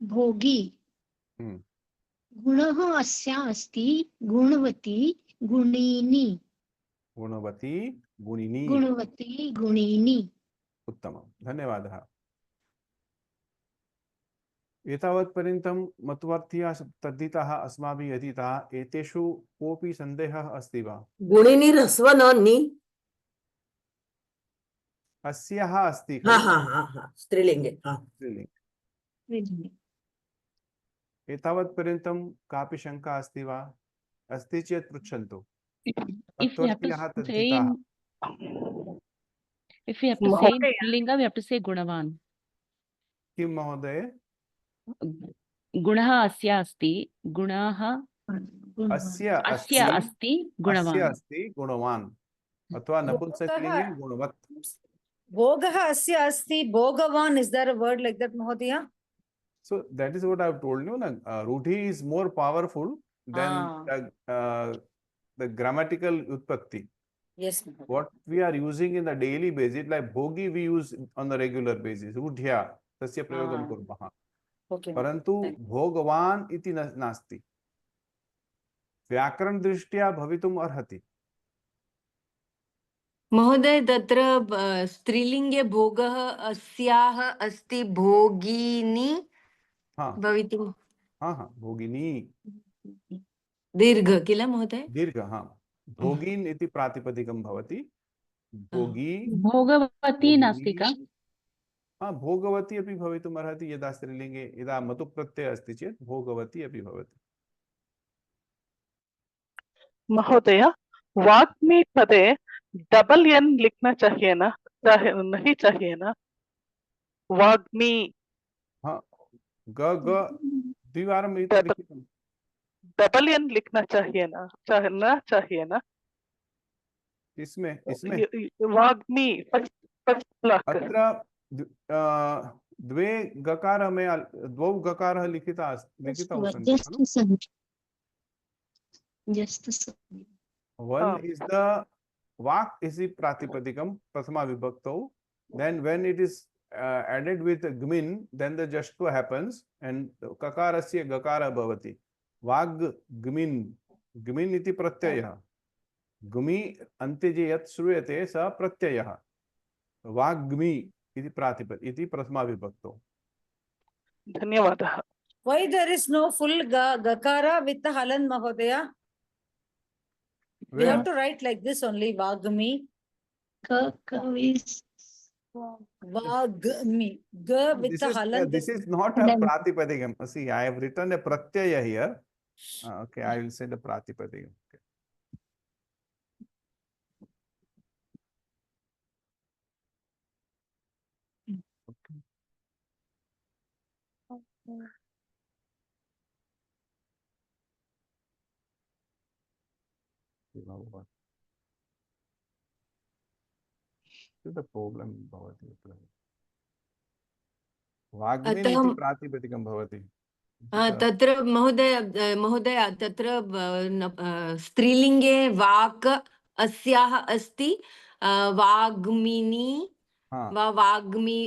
भोगी। गुणः अस्या अस्ति गुणवती गुणिनी। गुणवती गुणिनी। गुणवती गुणिनी। उत्तमं धन्यवादः। एतावत्पर्यन्तं मत्वर्थीयाः तद्धिताः अस्माभिः अधीताः। एतेषु कोऽपि सन्देहः अस्ति वा? गुणिनी ह्रस्व न नि अस्याः अस्ति स्त्रीलिंगे। स्त्रीलिंगे। एतावत्पर्यन्तं कापि शङ्का अस्ति वा? अस्ति चेत् पृच्छन्तु। If we have to say in Pullinga, we have to say Gunavan. किं महोदय? गुणः अस्य अस्ति गुणः अस्य अस्ति गुणवान्। अस्य अस्ति गुणवान् अथवा नपुंसकलिंगे गुणवत्। Bhogah asya asti, bhogavan, is there a word like that, Mahodaya? So that is what I've told you. Rudhi is more powerful than the grammatical utpatti. Yes, Mahodaya. What we are using in the daily basis, like bhogi we use on the regular basis. Rudhya, tasya prayogam kurmah. Okay. Parantu bhogavan iti nasti. व्याकरण दृष्ट्या भवितुम अर्हति. महोदय तत्र स्त्रीलिंगे भोगः अस्याः अस्ति भोगिनी भवितुं भोगिनी दीर्घ किल महोदय? दीर्घ भोगिन इति प्रातिपदिकं भवति. भोगी भोगवती नास्ति का? भोगवती अपि भवितुम् अर्हति. यदा स्त्रीलिंगे यदा मतु प्रत्यय अस्ति चेत् भोगवती अपि भवति. महोदय वाग्मी पदे डबल एन लिखना चाहिए ना? नहीं चाहिए ना? वाग्मी ग द्विवारं लिखितं. डबल एन लिखना चाहिए ना? चाहिए ना? इसमें वाग्मी अत्र द्वे गकार में द्वौ गकारः लिखितौ सन्ति. One is the vak is the pratipadikam prathama vibhaktau. Then when it is added with gmin, then the jashtva happens and kakarasya gakara bhavati. Vag gmin, gmin iti pratyayah. Gmi ante je yat shruyate sa pratyayah. Vagmi iti pratipad iti prathama vibhaktau. धन्यवादः. Why there is no full gakara with the halan, Mahodaya? We have to write like this only, Vagmi. Vagmi. Ga with the halan. This is not a pratipadikam. See, I have written a pratyaya here. Okay, I will say the pratipadikam. Okay. The problem bhavati. Vagmin iti pratipadikam bhavati. तत्र महोदय तत्र स्त्रीलिंगे वाक् अस्याः अस्ति वाग्मिनी वा वाग्मिनी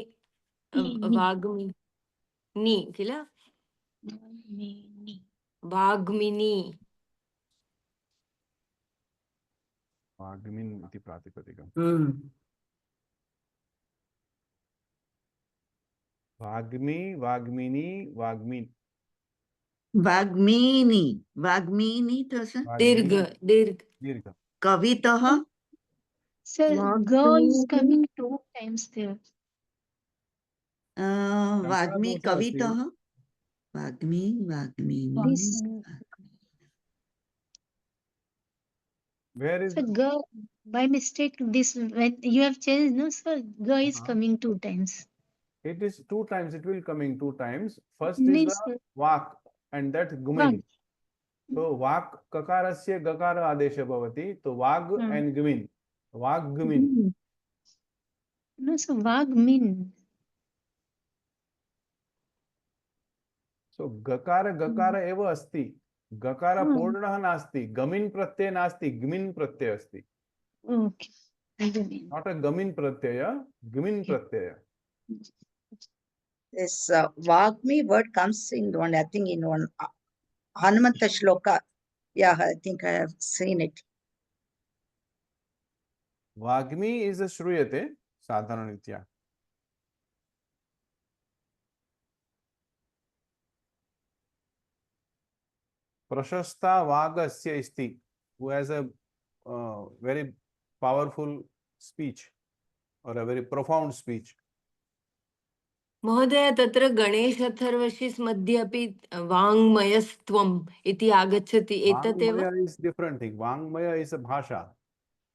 किल? वाग्मिनी वाग्मिन इति प्रातिपदिकम्. वाग्मी, वाग्मिनी, वाग्मिन. वाग्मीनि तो दीर्घ. कवितः. Sir, girl is coming 2 times there. वाग्मी कवितः. वाग्मी. Where is Sir, girl, by mistake, this when you have changed, no, sir, girl is coming 2 times. It is 2 times. It will coming 2 times. First is the vak and that gumin. So vak kakarasya gakara adesha bhavati. So vag and gumin. Vag gumin. No, sir, vagmin. So gakara eva asti. गकार पूर्णः नास्ति. गमिन प्रत्यय नास्ति. गमिन प्रत्यय अस्ति. Okay. Not a gamin pratyaya, gamin pratyaya. This Vagmi word comes in one, I think in one Hanumanta shloka. Yeah, I think I have seen it. Vagmi is a shruyate, sadharanitya. Prashasta Vagasya isti, who has a very powerful speech or a very profound speech. महोदय तत्र गणेश अथर्वशीस् मध्ये अपि वाङ्मयस्त्वम् इति आगच्छति एतदेव. Vangmaya is different thing. Vangmaya is a bhasha.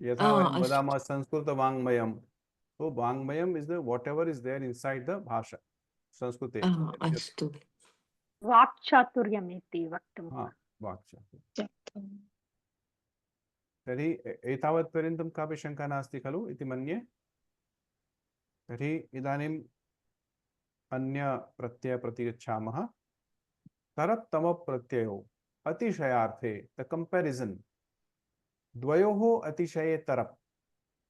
Yatha vayam vadama Sanskrita Vangmayam. So Vangmayam is the whatever is there inside the bhasha. Sanskrite. अस्तु. वाक्चातुर्यमिति वक्तुं. वाक्चातुर्यम्. तर्हि एतावत् पर्यन्तं कापि शङ्का नास्ति खलु इति मन्ये. तर्हि इदानीम् अन्य प्रत्यय प्रति गच्छामः। तरप् तमप् प्रत्ययो अतिशयार्थे, द कंपैरिजन द्वयोः अतिशये तरप्,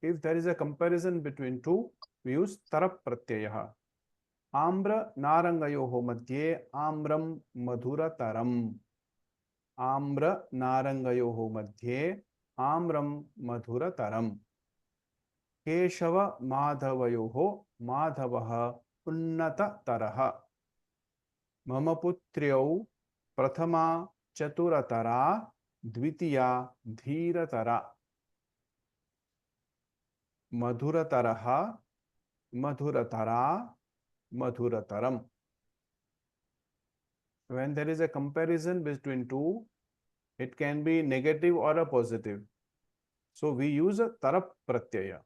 if there is a comparison between two, we use tarap pratyayah. आम्र नारंगयोः मध्ये आम्रम मधुरतरम, आम्र नारंगयोः मध्ये आम्रम मधुरतरम। केशव माधवयोः माधवः उन्नततरः। मम पुत्र्यौ प्रथमा चतुरतरा द्वितीया धीरतरा। मधुरतरः मधुरतरा मधुरतरम। When there is a comparison between two, it can be negative or a positive. So we use a tarap pratyaya.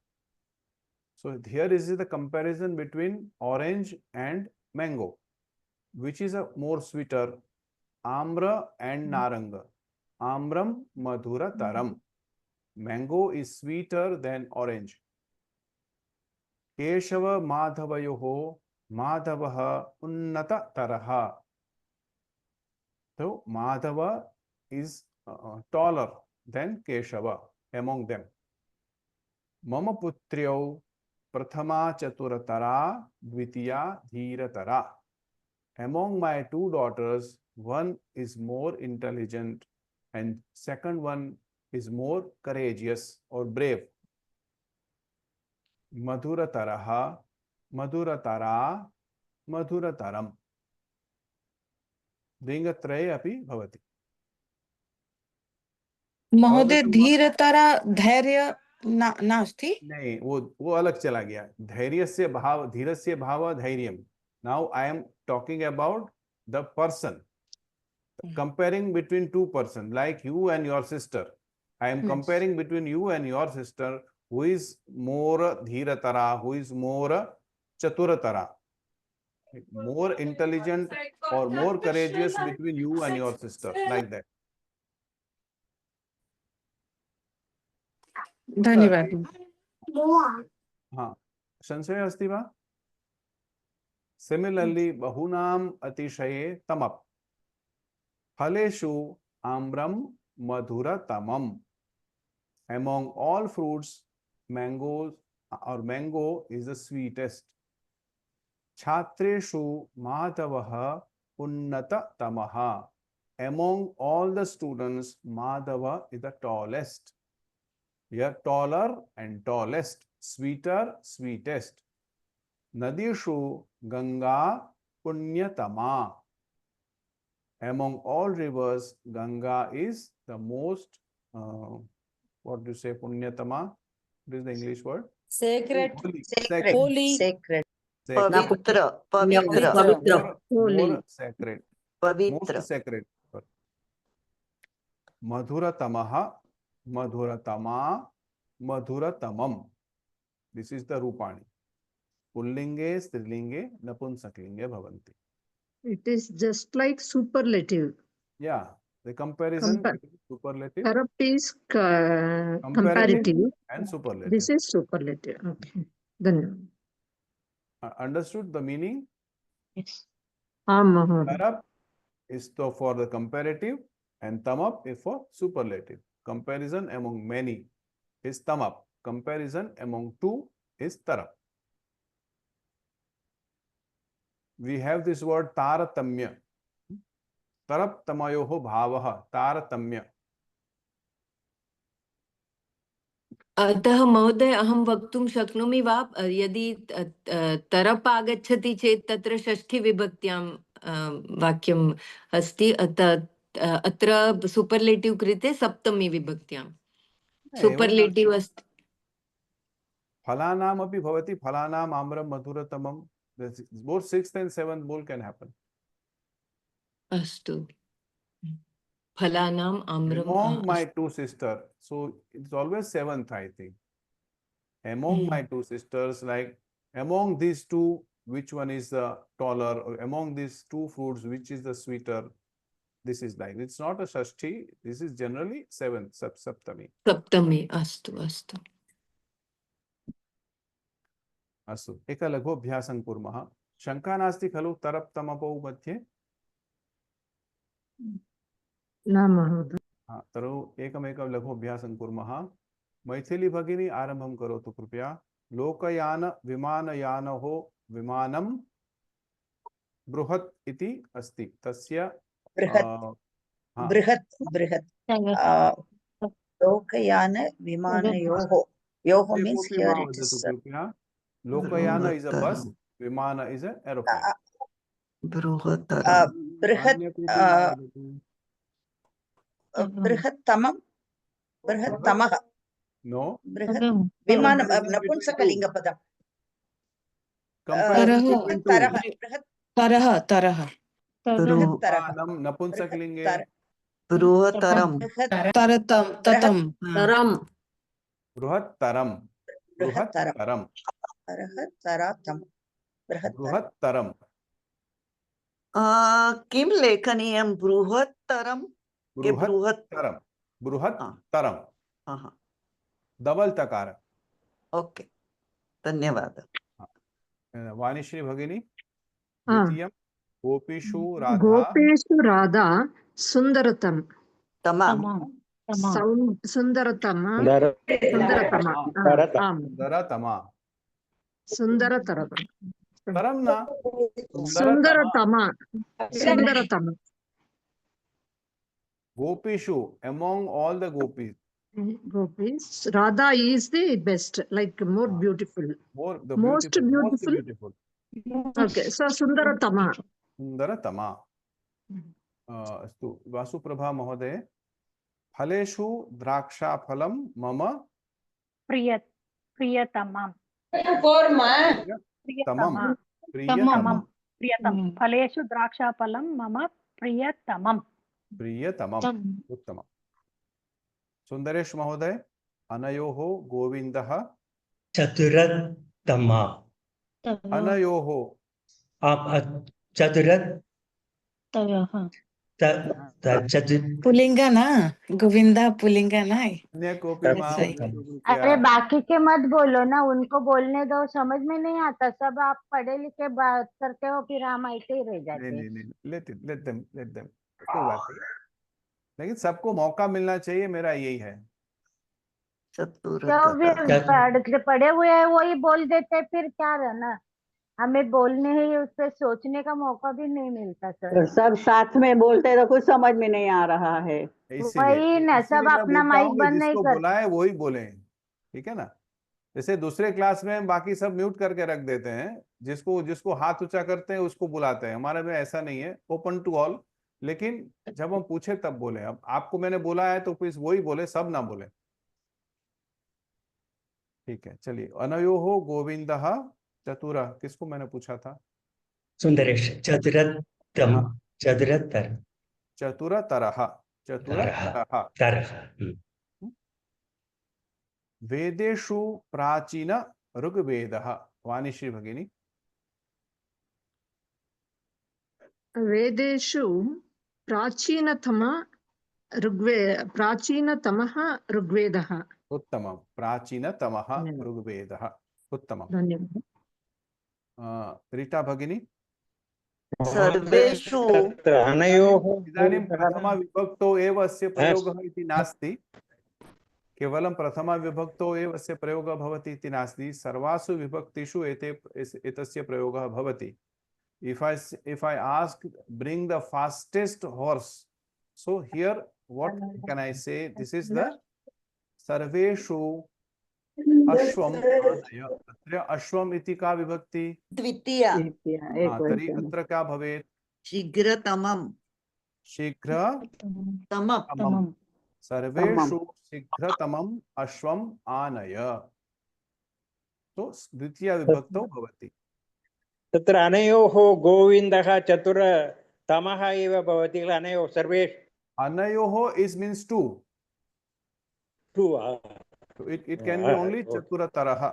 So here is the comparison between orange and mango. Which is a more sweeter, amra and naranga. Amram madhurataram. Mango is sweeter than orange. Keshava madhavayoho madhavah unnata taraha. So Madhava is taller than Keshava among them. Mama putryo prathama chaturatara dvitiya dhiratara. Among my two daughters, one is more intelligent and second one is more courageous or brave. Madhurataraha madhuratara madhurataram. लिंगत्रये अपि भवति। महोदय धीरतरा धैर्य नास्ति? नहीं, वो अलग चला गया। धैर्यस्य भाव, धीरस्य भाव Dhairyam. Now I am talking about the person, comparing between two persons, like you and your sister. I am comparing between you and your sister, who is more dhiratara, who is more chaturatara, more intelligent or more courageous between you and your sister, like that. धन्यवाद। हाँ, संशय अस्ति वा? Similarly, bahunam atishaye tamap. Phaleshu amram madhuratamam. Among all fruits, mango is the sweetest. Chhatreshu madhavah unnatamaha. Among all the students, Madhava is the tallest. Here, taller and tallest, sweeter, sweetest. Nadishu Ganga Punyatama. Among all rivers, Ganga is the most, what do you say, Punyatama? What is the English word? Sacred. Sacred. Holy. Sacred. Pavitra. Pavitra. More sacred. Pavitra. Most sacred. Madhuratamaha, Madhuratama, Madhuratamam. This is the Rupani. Pullinge, Strilinge, Napunsaklinge bhavanti. It is just like superlative. Yeah, the comparison between superlative. Tarap is comparative and superlative. This is superlative. Okay. Then Understood the meaning? yes. Mahoday. Tarap is for the comparative and tamap is for superlative. Comparison among many is tamap. Comparison among two is tarap. We have this word taratamya. Tarap tamayoho bhavaha taratamya. अतः महोदय अहं वक्तुं शक्नोमि वा यदि तरप् आगच्छति चेत् तत्र षष्ठी विभक्त्यां वाक्यम् अस्ति अत्र सुपर्लेटिव् कृते सप्तमी विभक्त्यां सुपर्लेटिव् अस्ति फलानाम अपि भवति फलानाम आम्रम मधुरतमम both 6th and 7th both can happen. अस्तु फलानाम आम्रम Among my two sisters, so it's always 7th, I think. Among my two sisters, like among these two, which one is the taller, or among these two fruits, which is the sweeter? This is like, it's not a shashti, this is generally 7th, saptami. Saptami, astu, astu. अस्तु एक लघु अभ्यासं कुर्मः। शङ्का नास्ति खलु तरप् तमपौ मध्ये? न महोदय। हाँ, तर्हि एकमेकं लघु अभ्यासं कुर्मः। मैथिली भगिनी आरम्भं करोतु कृपया। लोकयान विमानयानोः विमानं बृहत् इति अस्ति, तस्य बृहत् हाँ, बृहत् बृहत् लोकयान विमानयोः योः means कोऽपि here मा it is वदतु कृपया। लोकयान is a bus, विमान is a aeroplane। बृहत्तरं बृहत् अन्य कोऽपि मा वदतु। बृहत्तमं बृहत्तमः नो, बृहत् विमानं नपुंसकलिङ्गपदम् तरह बृहत्तरः बृहत् तरह तरह बृहत्तरः विमानं नपुंसकलिङ्गे बृहत्तरं तरतम ततम तरम बृहत्तरं बृहत्तरं बृहत्तरं बृहत्तरं किं लेखनीयं बृहत्तरं के बृहत् बृहत्तरं बृहत्तरं डबल तकार। ओके धन्यवादः। वाणीश्री भगिनी द्वितीयं गोपीषु राधा गोपेषु राधा सुन्दरतम तमाम सुन्दरतम सुन्दरतम आम् सुन्दरतमा सुन्दरतरम तरं न सुन्दरतम सुन्दरतम गोपीषु among all the gopis gopis Radha is the best, like more beautiful, more the most beautiful. Okay, so sundaratama सुन्दरतमा। अस्तु वासुप्रभा महोदय फलेषु द्राक्षाफलं मम प्रियतमं प्रियतमं फलेषु द्राक्षाफलं मम प्रियतमं उत्तमम्। सुन्दरेश महोदय अनयोः गोविन्दः चतुरतमा अनयोः पुलिंगा ना गोविंदा पुलिंगा ना अन्य कोऽपि मा वदतु कृपया। अरे बाकी के मत बोलो ना, उनको बोलने दो, समझ में नहीं आता। सब आप पढ़े लिखे बात करते हो, फिर हम ऐसे ही रह जाते हैं। नहीं let them कोई बात नहीं, लेकिन सबको मौका मिलना चाहिए, मेरा यही है। जो भी पढ़े हुए हैं वही बोल देते, फिर क्या रहना, हमें बोलने ही उस पर सोचने का मौका भी नहीं मिलता सर। सब साथ में बोलते तो कुछ समझ में नहीं आ रहा है। वही ना, सब अपना माइक बंद नहीं कर, बुलाए वही बोले, ठीक है ना। जैसे दूसरे क्लास में बाकी सब म्यूट करके रख देते हैं, जिसको हाथ ऊंचा करते हैं उसको बुलाते हैं। हमारे में ऐसा नहीं है, ओपन टू ऑल। लेकिन जब हम पूछे तब बोले। अब आपको मैंने बोला है तो प्लीज वही बोले, सब ना बोले, ठीक है। चलिए अनयोः गोविंदः चतुर, किसको मैंने पूछा था? सुंदरेश चतुरतम चतुरतर चतुरतरः तरह वेदेषु प्राचीन ऋग्वेदः। वाणीश्री भगिनी वेदेषु प्राचीनतमः ऋग्वेदः। उत्तमं, प्राचीनतमः ऋग्वेदः, उत्तमं। धन्यवादः। रीटा भगिनी सर्वेषु इदानीं प्रथमा विभक्तौ एव अस्य प्रयोगः इति नास्ति, केवलं प्रथमा विभक्तौ एव अस्य प्रयोगः भवति इति नास्ति, सर्वासु विभक्तिषु एतस्य प्रयोगः भवति। If I ask bring the fastest horse, so here what can I say? This is the सर्वेषु अश्वम आनय। अत्र अश्वम इति का विभक्ति? द्वितीया। तर्हि अत्र क्या भवेत्? शीघ्रतमं शीघ्रतमं। सर्वेषु शीघ्रतमम् अश्वम आनय, तो द्वितीया विभक्तौ भवति। तत्र अनयोः गोविन्दः चतुरतमः एव भवति किल? अनयोः सर्वेषु अनयोः is means two. It can be only चतुरतरः।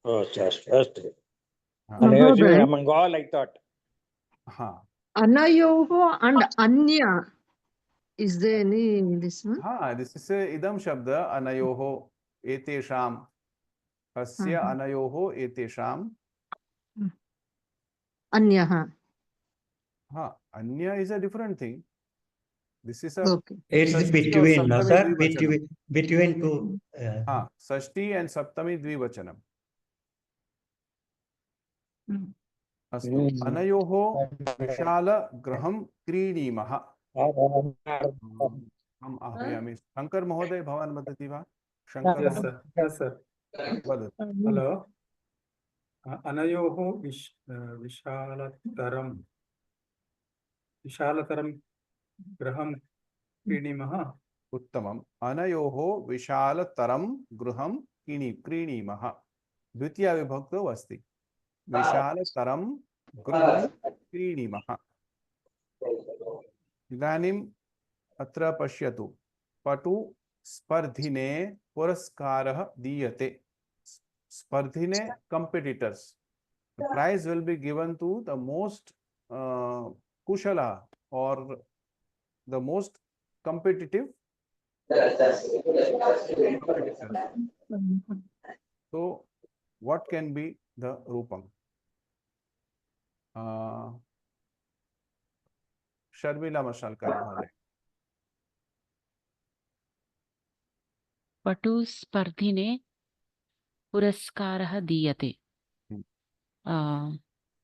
अस्तु अनयोः among all I thought. हाँ, अनयोः and अन्य, is there any this one? हाँ, this is idam शब्द अनयोः एतेषां अस्य अनयोः एतेषाम अन्यः हाँ अन्य is a different thing. This is a okay It's षष्ठी और between, no, सप्तमी sir? द्विवचनम. Between two. हाँ षष्ठी and सप्तमी द्विवचनम. अस्तु अनयोः विशाल गृहं क्रीणीमः. हम आह्वयामि. शंकर महोदय भवान् वदति वा? शंकर Yes, महोदय sir. Yes, sir. वदतु. Hello. अनयोः विशालतरं गृहं क्रीणीमः. उत्तमम्. अनयोः विशालतरं गृहं क्रीणीमः. द्वितीया विभक्तौ अस्ति. विशालतरं गृहं क्रीणीमः. इदानीम् अत्र पश्यतु. पटु स्पर्धिने पुरस्कारः दीयते. स्पर्धिने competitors. The prize will be given to the most kushala or the most competitive. So what can be the rupam? Sharmila Mashalkar Bhale. पटु स्पर्धिने पुरस्कारः दीयते.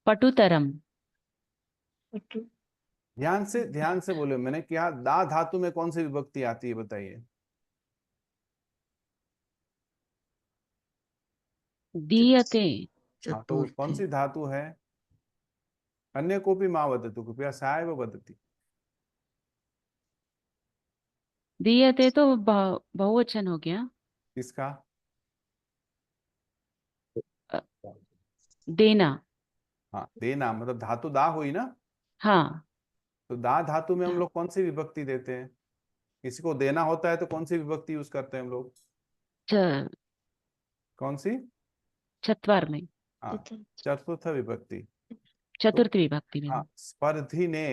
पटुतरम. ध्यान से बोले. मैंने क्या दा धातु में कौन सी विभक्ति आती है बताइए. दीयते. हाँ तो कौन सी धातु है? अन्य कोऽपि मा वदतु कृपया. सा एव वदति. दीयते तो बहुवचन हो गया. किसका? देना. हाँ देना मतलब धातु दा हुई ना. हाँ तो दा धातु में हम लोग कौन सी विभक्ति देते हैं? किसी को देना होता है तो कौन सी विभक्ति यूज करते हैं हम लोग? कौन सी? चत्वार में. हाँ चतुर्थ विभक्ति. चतुर्थी विभक्ति में. हाँ स्पर्धिने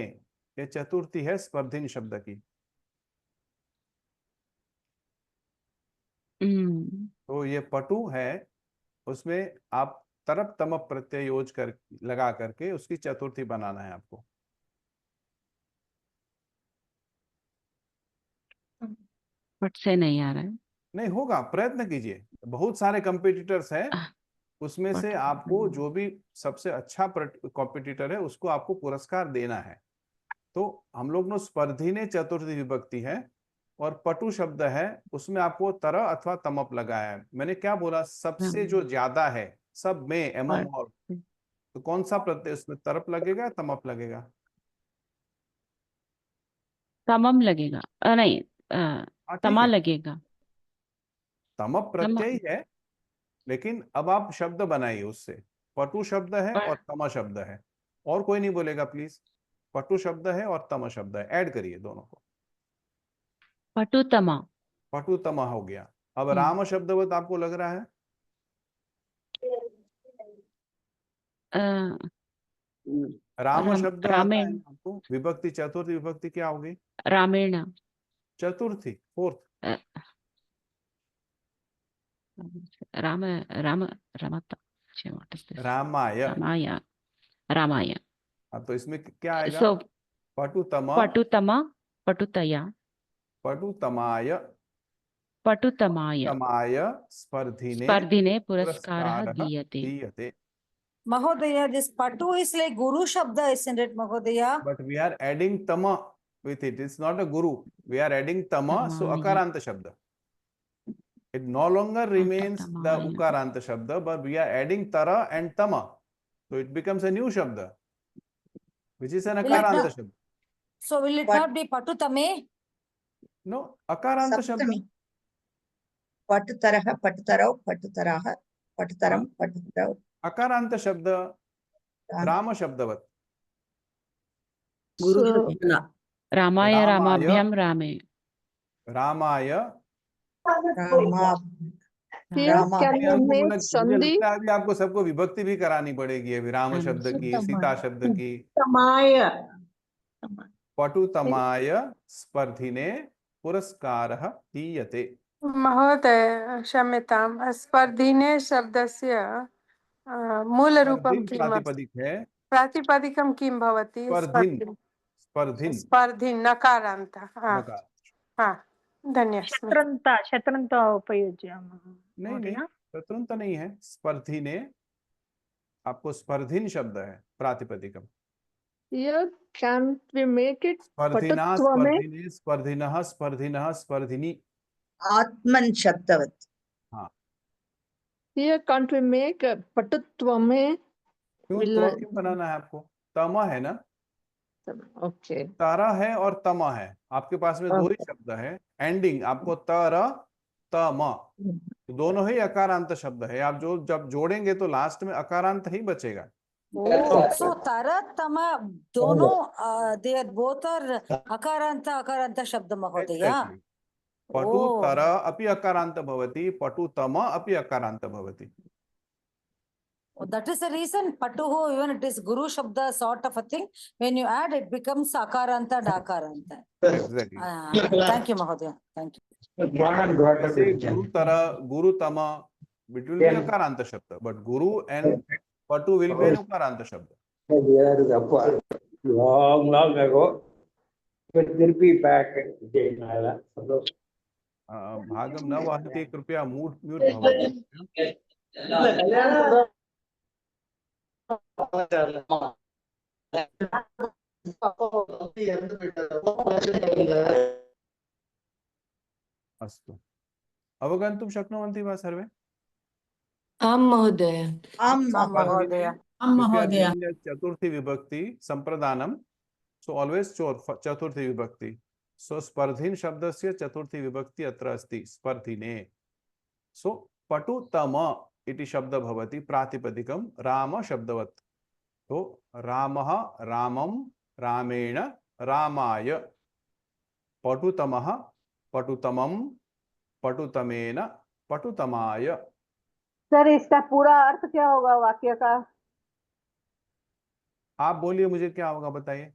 ये चतुर्थी है स्पर्धिन शब्द की. तो ये पटु है. उसमें आप तरप तमप प्रत्यय योज कर लगा करके उसकी चतुर्थी बनाना है आपको. बट से नहीं आ रहा है. नहीं होगा. प्रयत्न कीजिए. बहुत सारे कंपटीटर्स हैं. उसमें से आपको जो भी सबसे अच्छा कॉम्पिटिटर है उसको आपको पुरस्कार देना है. तो हम लोग ने स्पर्धी ने चतुर्थी विभक्ति है और पटु शब्द है उसमें आपको तर अथवा तमप लगाया है. मैंने क्या बोला? सबसे जो ज्यादा है सब में एमम और. तो कौन सा प्रत्यय उसमें तरप लगेगा तमप लगेगा? तमम लगेगा. नहीं तमा लगेगा. तमप प्रत्यय है लेकिन अब आप शब्द बनाइए उससे. पटु शब्द है और तमा शब्द है. और कोई नहीं बोलेगा प्लीज. पटु शब्द है और तमा शब्द है. ऐड करिए दोनों को. पटुतमा. पटुतमा हो गया. अब राम शब्दवत आपको लग रहा है? राम शब्द आता है आपको. विभक्ति चतुर्थी विभक्ति क्या होगी? रामेण. चतुर्थी फोर्थ. राम राम रमता. रामाय. रामाय. रामाय. तो इसमें क्या आएगा? So, पटुतमा. पटुतमा. पटुतया. पटुतमाय. पटुतमाय. तमाय स्पर्धिने. स्पर्धिने पुरस्कारः दीयते. Mahodaya, this patu is like guru shabda, isn't it, Mahodaya? But we are adding tama with it. It's not a guru. We are adding tama, so akaranta shabda. It no longer remains the ukaranta shabda, but we are adding tara and tama. So it becomes a new shabda, which is an akaranta shabda. So will it not be patu tame? No, akaranta shabda. Patutaraha, patutarau, patutaraha, patutaram, patutarau. अकारांत शब्द राम शब्दवत. रामाय रामाभ्याम रामे. रामाय. आपको सबको विभक्ति भी करानी पड़ेगी अभी. राम शब्द की, सीता शब्द की. पटुतमाय स्पर्धिने पुरस्कारः दीयते. महोदय क्षम्यतां स्पर्धिने शब्दस्य मूलरूपं स्पर्धिन् किम् अस्ति? प्रातिपदिक है, प्रातिपदिकं किं भवति? स्पर्धिन् स्पर्धिन् स्पर्धिन् नकारान्त। नकार। धन्यस्मि। शत्रन्त उपयुज्यामः नहीं महोदय। शत्रंत नहीं है, स्पर्धिने आपको स्पर्धिन शब्द है प्रातिपदिकम। Here can't we make it स्पर्धिना पटुत्व में? स्पर्धिने स्पर्धिनः स्पर्धिनः स्पर्धिनी। आत्मन शब्दवत्। हाँ Here can't we make पटुत्व में? क्यों बनाना है आपको? तमा है ना, ओके। तारा है और तमा है, आपके पास में दो ही शब्द है, एंडिंग आपको तारा तमा, तो दोनों ही अकारांत शब्द है। आप जो जब जोड़ेंगे तो लास्ट में अकारांत ही बचेगा। So Tara Tama दोनों they are both are अकारन्त शब्द महोदय। पटु तर अपि अकारांत भवति, पटु तम अपि अकारांत भवति। That is the reason Patuhu, even it is Guru Shabda sort of a thing, when you add it becomes Akaranta Dakaranta. Exactly. Thank you Mahodaya. Thank you. Guru Tara, Guru Tama, it will be Akaranta Shabda, but Guru and Patu will be an Akaranta Shabda. Long ago, but will be back. भागम न वाहते कृपया mute भवतु। अस्तु, अवगन्तुं शक्नुवन्ति वा सर्वे? आं महोदय। आं महोदय। आं महोदय। चतुर्थी विभक्ति संप्रदानम, सो ऑलवेज चतुर्थी विभक्ति। सो स्पर्धिन शब्दस्य चतुर्थी विभक्ति अत्र अस्ति, स्पर्धिने। सो पटुतम इति शब्द भवति प्रातिपदिकं राम शब्दवत्। तो रामः रामं रामेण रामाय, पटुतमः पटुतमं पटुतमेन पटुतमाय। सर इसका पूरा अर्थ क्या होगा वाक्य का? आप बोलिए, मुझे क्या होगा बताइए।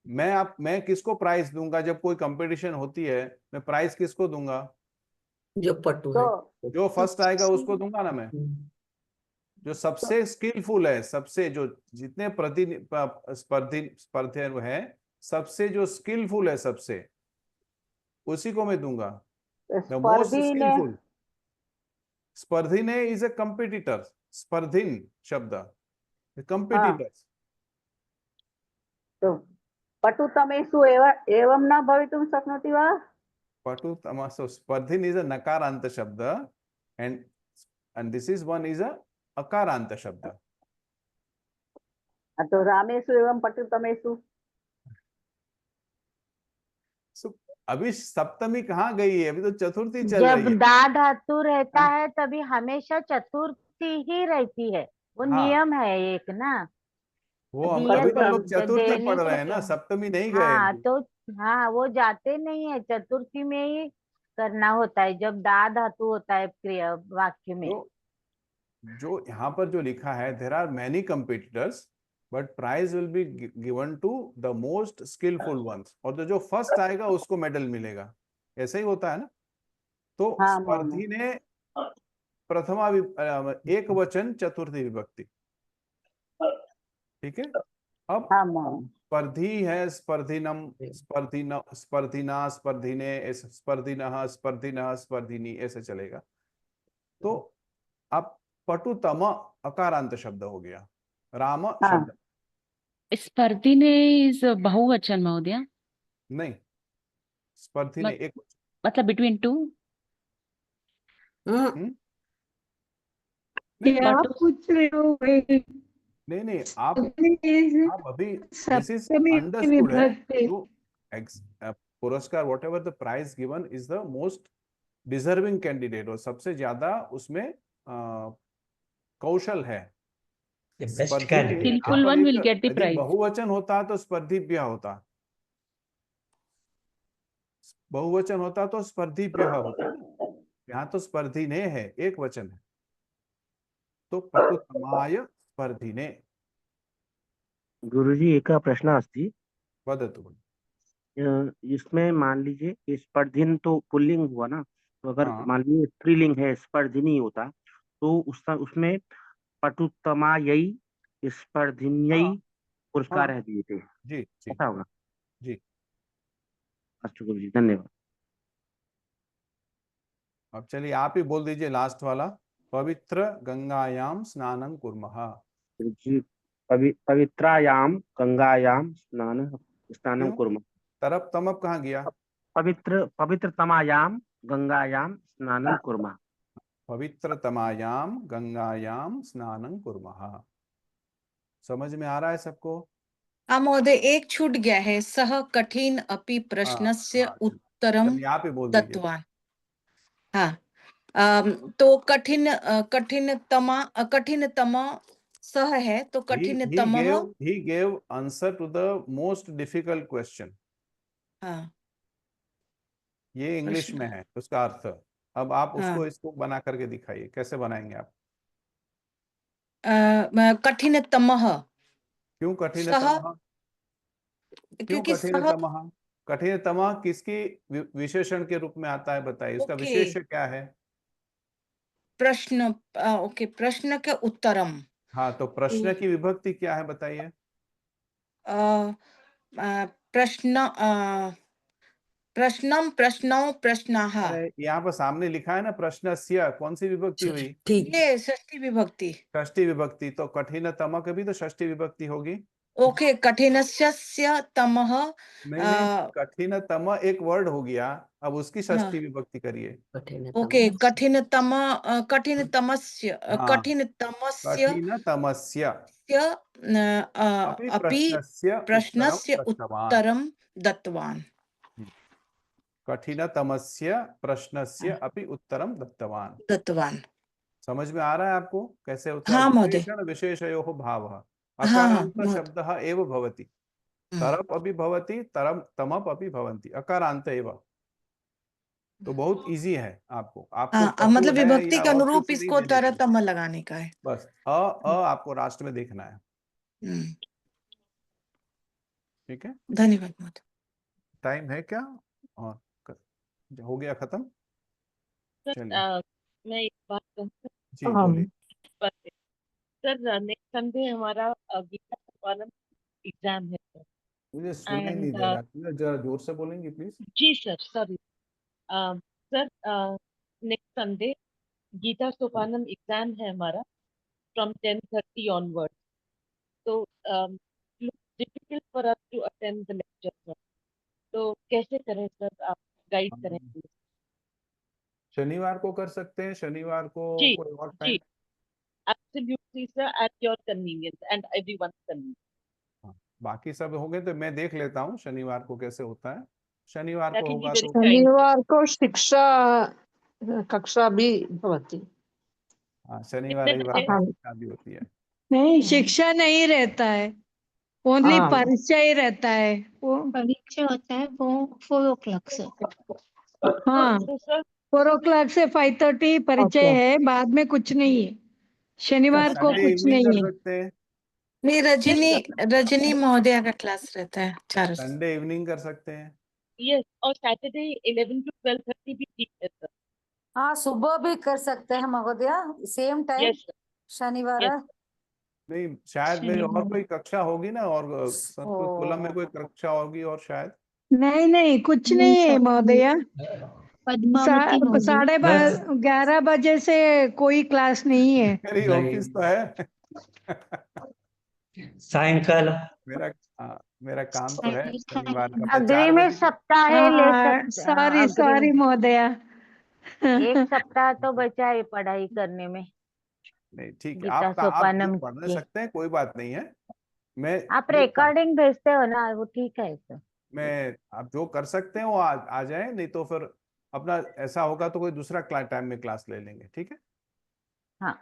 मैं किसको प्राइज दूंगा जब कोई कंपटीशन होती है? मैं प्राइज किसको दूंगा? जो पटु है, जो फर्स्ट आएगा उसको दूंगा ना मैं। जो सबसे स्किलफुल है, सबसे जो जितने स्पर्धी है, सबसे जो स्किलफुल है, सबसे उसी को मैं दूंगा। The most skilful. स्पर्धिने इज ए कंपिटिटर। स्पर्धिन शब्द कंपिटिटर्स। तो पटुतमेषु एवं न भवितुं शक्नोति वा? पटुतमसु स्पर्धिन इज अ नकारांत शब्द and this is one is a अकारांत शब्द। तो रामेषु एवं पटुतमेषु। अभी सप्तमी कहाँ गई है? अभी तो चतुर्थी चल रही है। जब दा धातु रहता है तभी हमेशा चतुर्थी ही रहती है, वो नियम है एक ना। वो हम अभी तो लोग चतुर्थी पढ़ रहे हैं ना, सप्तमी नहीं गए। हाँ तो हाँ, वो जाते नहीं है, चतुर्थी में ही करना होता है जब दा धातु होता है क्रिया वाक्य में। जो यहाँ पर जो लिखा है, there are many competitors but prize will be given to the most skilful ones, और जो फर्स्ट आएगा उसको मेडल मिलेगा। ऐसा ही होता है ना। तो स्पर्धी ने प्रथमा एक वचन चतुर्थी विभक्ति, ठीक है। अब स्पर्धी है, स्पर्धिनम, स्पर्धिन, स्पर्धिना, स्पर्धिने, स्पर्धिनः, स्पर्धिनः, स्पर्धिनी, ऐसे चलेगा। तो अब पटुतम अकारांत शब्द हो गया। राम शब्द स्पर्धिने इज बहुवचन महोदय? नहीं, स्पर्धिने एक मतलब बिटवीन टू। क्या पूछ रहे हो? नहीं, आप अभी दिस इज अंडरस्टूड है। तो पुरस्कार whatever the prize given is the most deserving candidate, और सबसे ज्यादा उसमें कौशल है। Skillful one will get the prize. बहुवचन होता तो स्पर्धिभ्य होता, बहुवचन होता तो स्पर्धिभ्य होता। यहाँ तो स्पर्धिने है, एक वचन है, तो पटुतमाय स्पर्धिने। गुरुजी एकः प्रश्नः अस्ति। वदतु। इसमें मान लीजिए स्पर्धिन तो पुल्लिंग हुआ ना, तो अगर हाँ। मान लीजिए स्त्रीलिंग है, स्पर्धिनी होता, तो उसमें पटुत्तमायै स्पर्धिन्यै पुरस्कार हाँ है दिए थे, जी जी ऐसा होगा। जी। अच्छा गुरु जी, धन्यवाद। अब चलिए आप ही बोल दीजिए लास्ट वाला, पवित्र गंगायाम स्नानं कुर्मः। गुरु जी, पवित्रायां गंगायां स्नानं क्यों कुर्मः। तरप तमप कहाँ गया? पवित्रतमायां गंगायां स्नानं कुर्मः। पवित्रतमायाम गंगायाम स्नानं कुर्मः। समझ में आ रहा है सबको? हाँ महोदय, एक छूट गया है, सह कठिन अपि प्रश्नस्य हाँ, उत्तरम चलिए आप ही बोल दीजिए। दत्तवान। हाँ, तो कठिनतम सह है, तो कठिनतमः। he gave answer to the most difficult question. हाँ ये इंग्लिश प्रश्न। में है उसका अर्थ। अब आप हाँ। उसको इसको बना करके दिखाइए, कैसे बनाएंगे आप? कठिनतमः। क्यों सह, कठिनतमः? क्यों क्योंकि सह। कठिनतमः? कठिनतमः किसकी विशेषण के रूप में आता है बताइए, उसका ओके। विशेष्य क्या है? प्रश्न, ओके, प्रश्न के उत्तरम। हाँ, तो प्रश्न की विभक्ति क्या है बताइए? प्रश्न, प्रश्नम, प्रश्नौ, प्रश्नाः। अरे यहाँ पर सामने लिखा है ना प्रश्नस्य, कौन सी विभक्ति हुई? ये षष्ठी विभक्ति। षष्ठी विभक्ति, तो कठिनतम की भी तो षष्ठी विभक्ति होगी। ओके, कठिनस्य तमः। नहीं, कठिनतम एक वर्ड हो गया, अब उसकी हाँ। षष्ठी विभक्ति करिए। ओके, कठिनतमस्य, हाँ, कठिनतमस्य कठिनतमस्य अपि प्रश्नस्य उत्तरम दत्तवान। कठिनतमस्य प्रश्नस्य अपि उत्तरम दत्तवान। समझ में आ रहा है आपको कैसे होता है? हाँ महोदय। विशेषण विशेषयोः भावः हाँ अकारांत शब्दः एव भवति, तरप अपि भवति, तरम तमप अपि भवन्ति, अकारांत एव। तो बहुत इजी है आपको हाँ, मतलब पटु है विभक्ति या के और अनुरूप कुछ नहीं इसको देने की जरूरत। तरतम लगाने का है। बस आपको लास्ट में देखना है। ठीक है, धन्यवाद। टाइम है क्या? और हो गया खत्म? चलिए मैं एक बात कहूँ जी बोलिए। सर, नेक्स्ट संडे हमारा गीता संपादन एग्जाम है सर। मुझे सुनाई नहीं दे रहा, जरा जोर से बोलेंगे प्लीज? जी sir, sorry sir, next Sunday Gita Sopanam exam है हमारा फ्रॉम 10:30 ऑनवर्ड, तो difficult for us to attend the lecture sir, तो कैसे करें सर, आप गाइड करें प्लीज। शनिवार को कर सकते हैं, शनिवार को जी कोई और जी, time? Absolutely sir, at your convenience and everyone's convenience. बाकी सब हो गए तो मैं देख लेता हूँ शनिवार को कैसे होता है। शनिवार को होगा तो शनिवार को शिक्षा कक्षा भी भवति। हाँ, शनिवार रविवार को शिक्षा भी होती है। नहीं, शिक्षा नहीं रहता है, ओनली हाँ। परिचय रहता है। वो परीक्षा होता है वो 4 o'clock से। हाँ, 4 o'clock से 5:30 परिचय Okay. है, बाद में कुछ नहीं है। शनिवार को संडे कुछ इवनिंग नहीं कर है। सकते हैं, नहीं, रजनी महोदया का क्लास रहता है 4 से। संडे इवनिंग कर सकते हैं। यस, और सैटरडे 11 to 12:30 भी ठीक है सर। हाँ, सुबह भी कर सकते हैं महोदया, सेम टाइम यस शनिवार। नहीं, शायद मेरी और कोई कक्षा होगी ना, और संस्कृत कोलम में कोई कक्षा होगी और शायद। नहीं, कुछ नहीं है महोदया। पद्मावती महोदय। 11:30 बजे से कोई क्लास नहीं है। मेरी ऑफिस तो है। सायंकाल मेरा काम तो है शनिवार का। मैं 4 अग्रिम बजे सप्ताह ले सकते हैं। सॉरी महोदया। एक सप्ताह तो बचा है पढ़ाई करने में। नहीं, ठीक है, गीता आप सोपानम पढ़ने के। सकते हैं, कोई बात नहीं है। मैं आप रिकॉर्डिंग भेजते हो ना, वो ठीक है सर। आप जो कर सकते हैं वो आ जाए, नहीं तो फिर अपना ऐसा होगा तो कोई दूसरा टाइम में क्लास ले लेंगे। ठीक है, हाँ,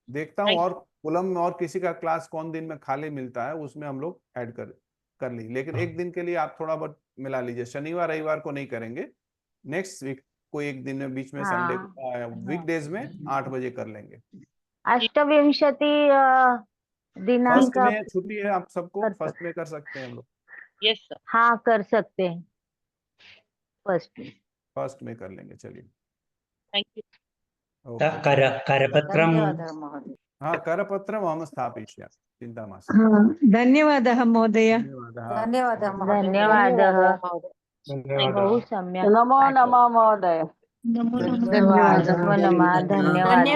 देखता हूँ और कोलम में और किसी का क्लास कौन दिन में खाली मिलता है, उसमें हम लोग ऐड कर ली। लेकिन एक दिन के लिए आप थोड़ा बहुत मिला लीजिए, शनिवार रविवार को नहीं करेंगे, नेक्स्ट वीक कोई एक दिन में बीच में संडे वीकडेज में 8 बजे कर लेंगे। अष्टविंशति दिनांक फर्स्ट में छुट्टी है आप सबको, फर्स्ट में कर सकते हैं हम लोग। Yes sir. हाँ, कर सकते हैं, फर्स्ट में कर लेंगे। चलिए Thank you. Okay. करपत्रं धन्यवादः महोदय। करपत्रम् अहं स्थापयिष्यामि, चिन्ता मास्तु। धन्यवादः महोदय। धन्यवादः। धन्यवादः महोदय। धन्यवादः बहु सम्यक् नमो नमः महोदय। नमो नमः। धन्यवादः धन्यवाद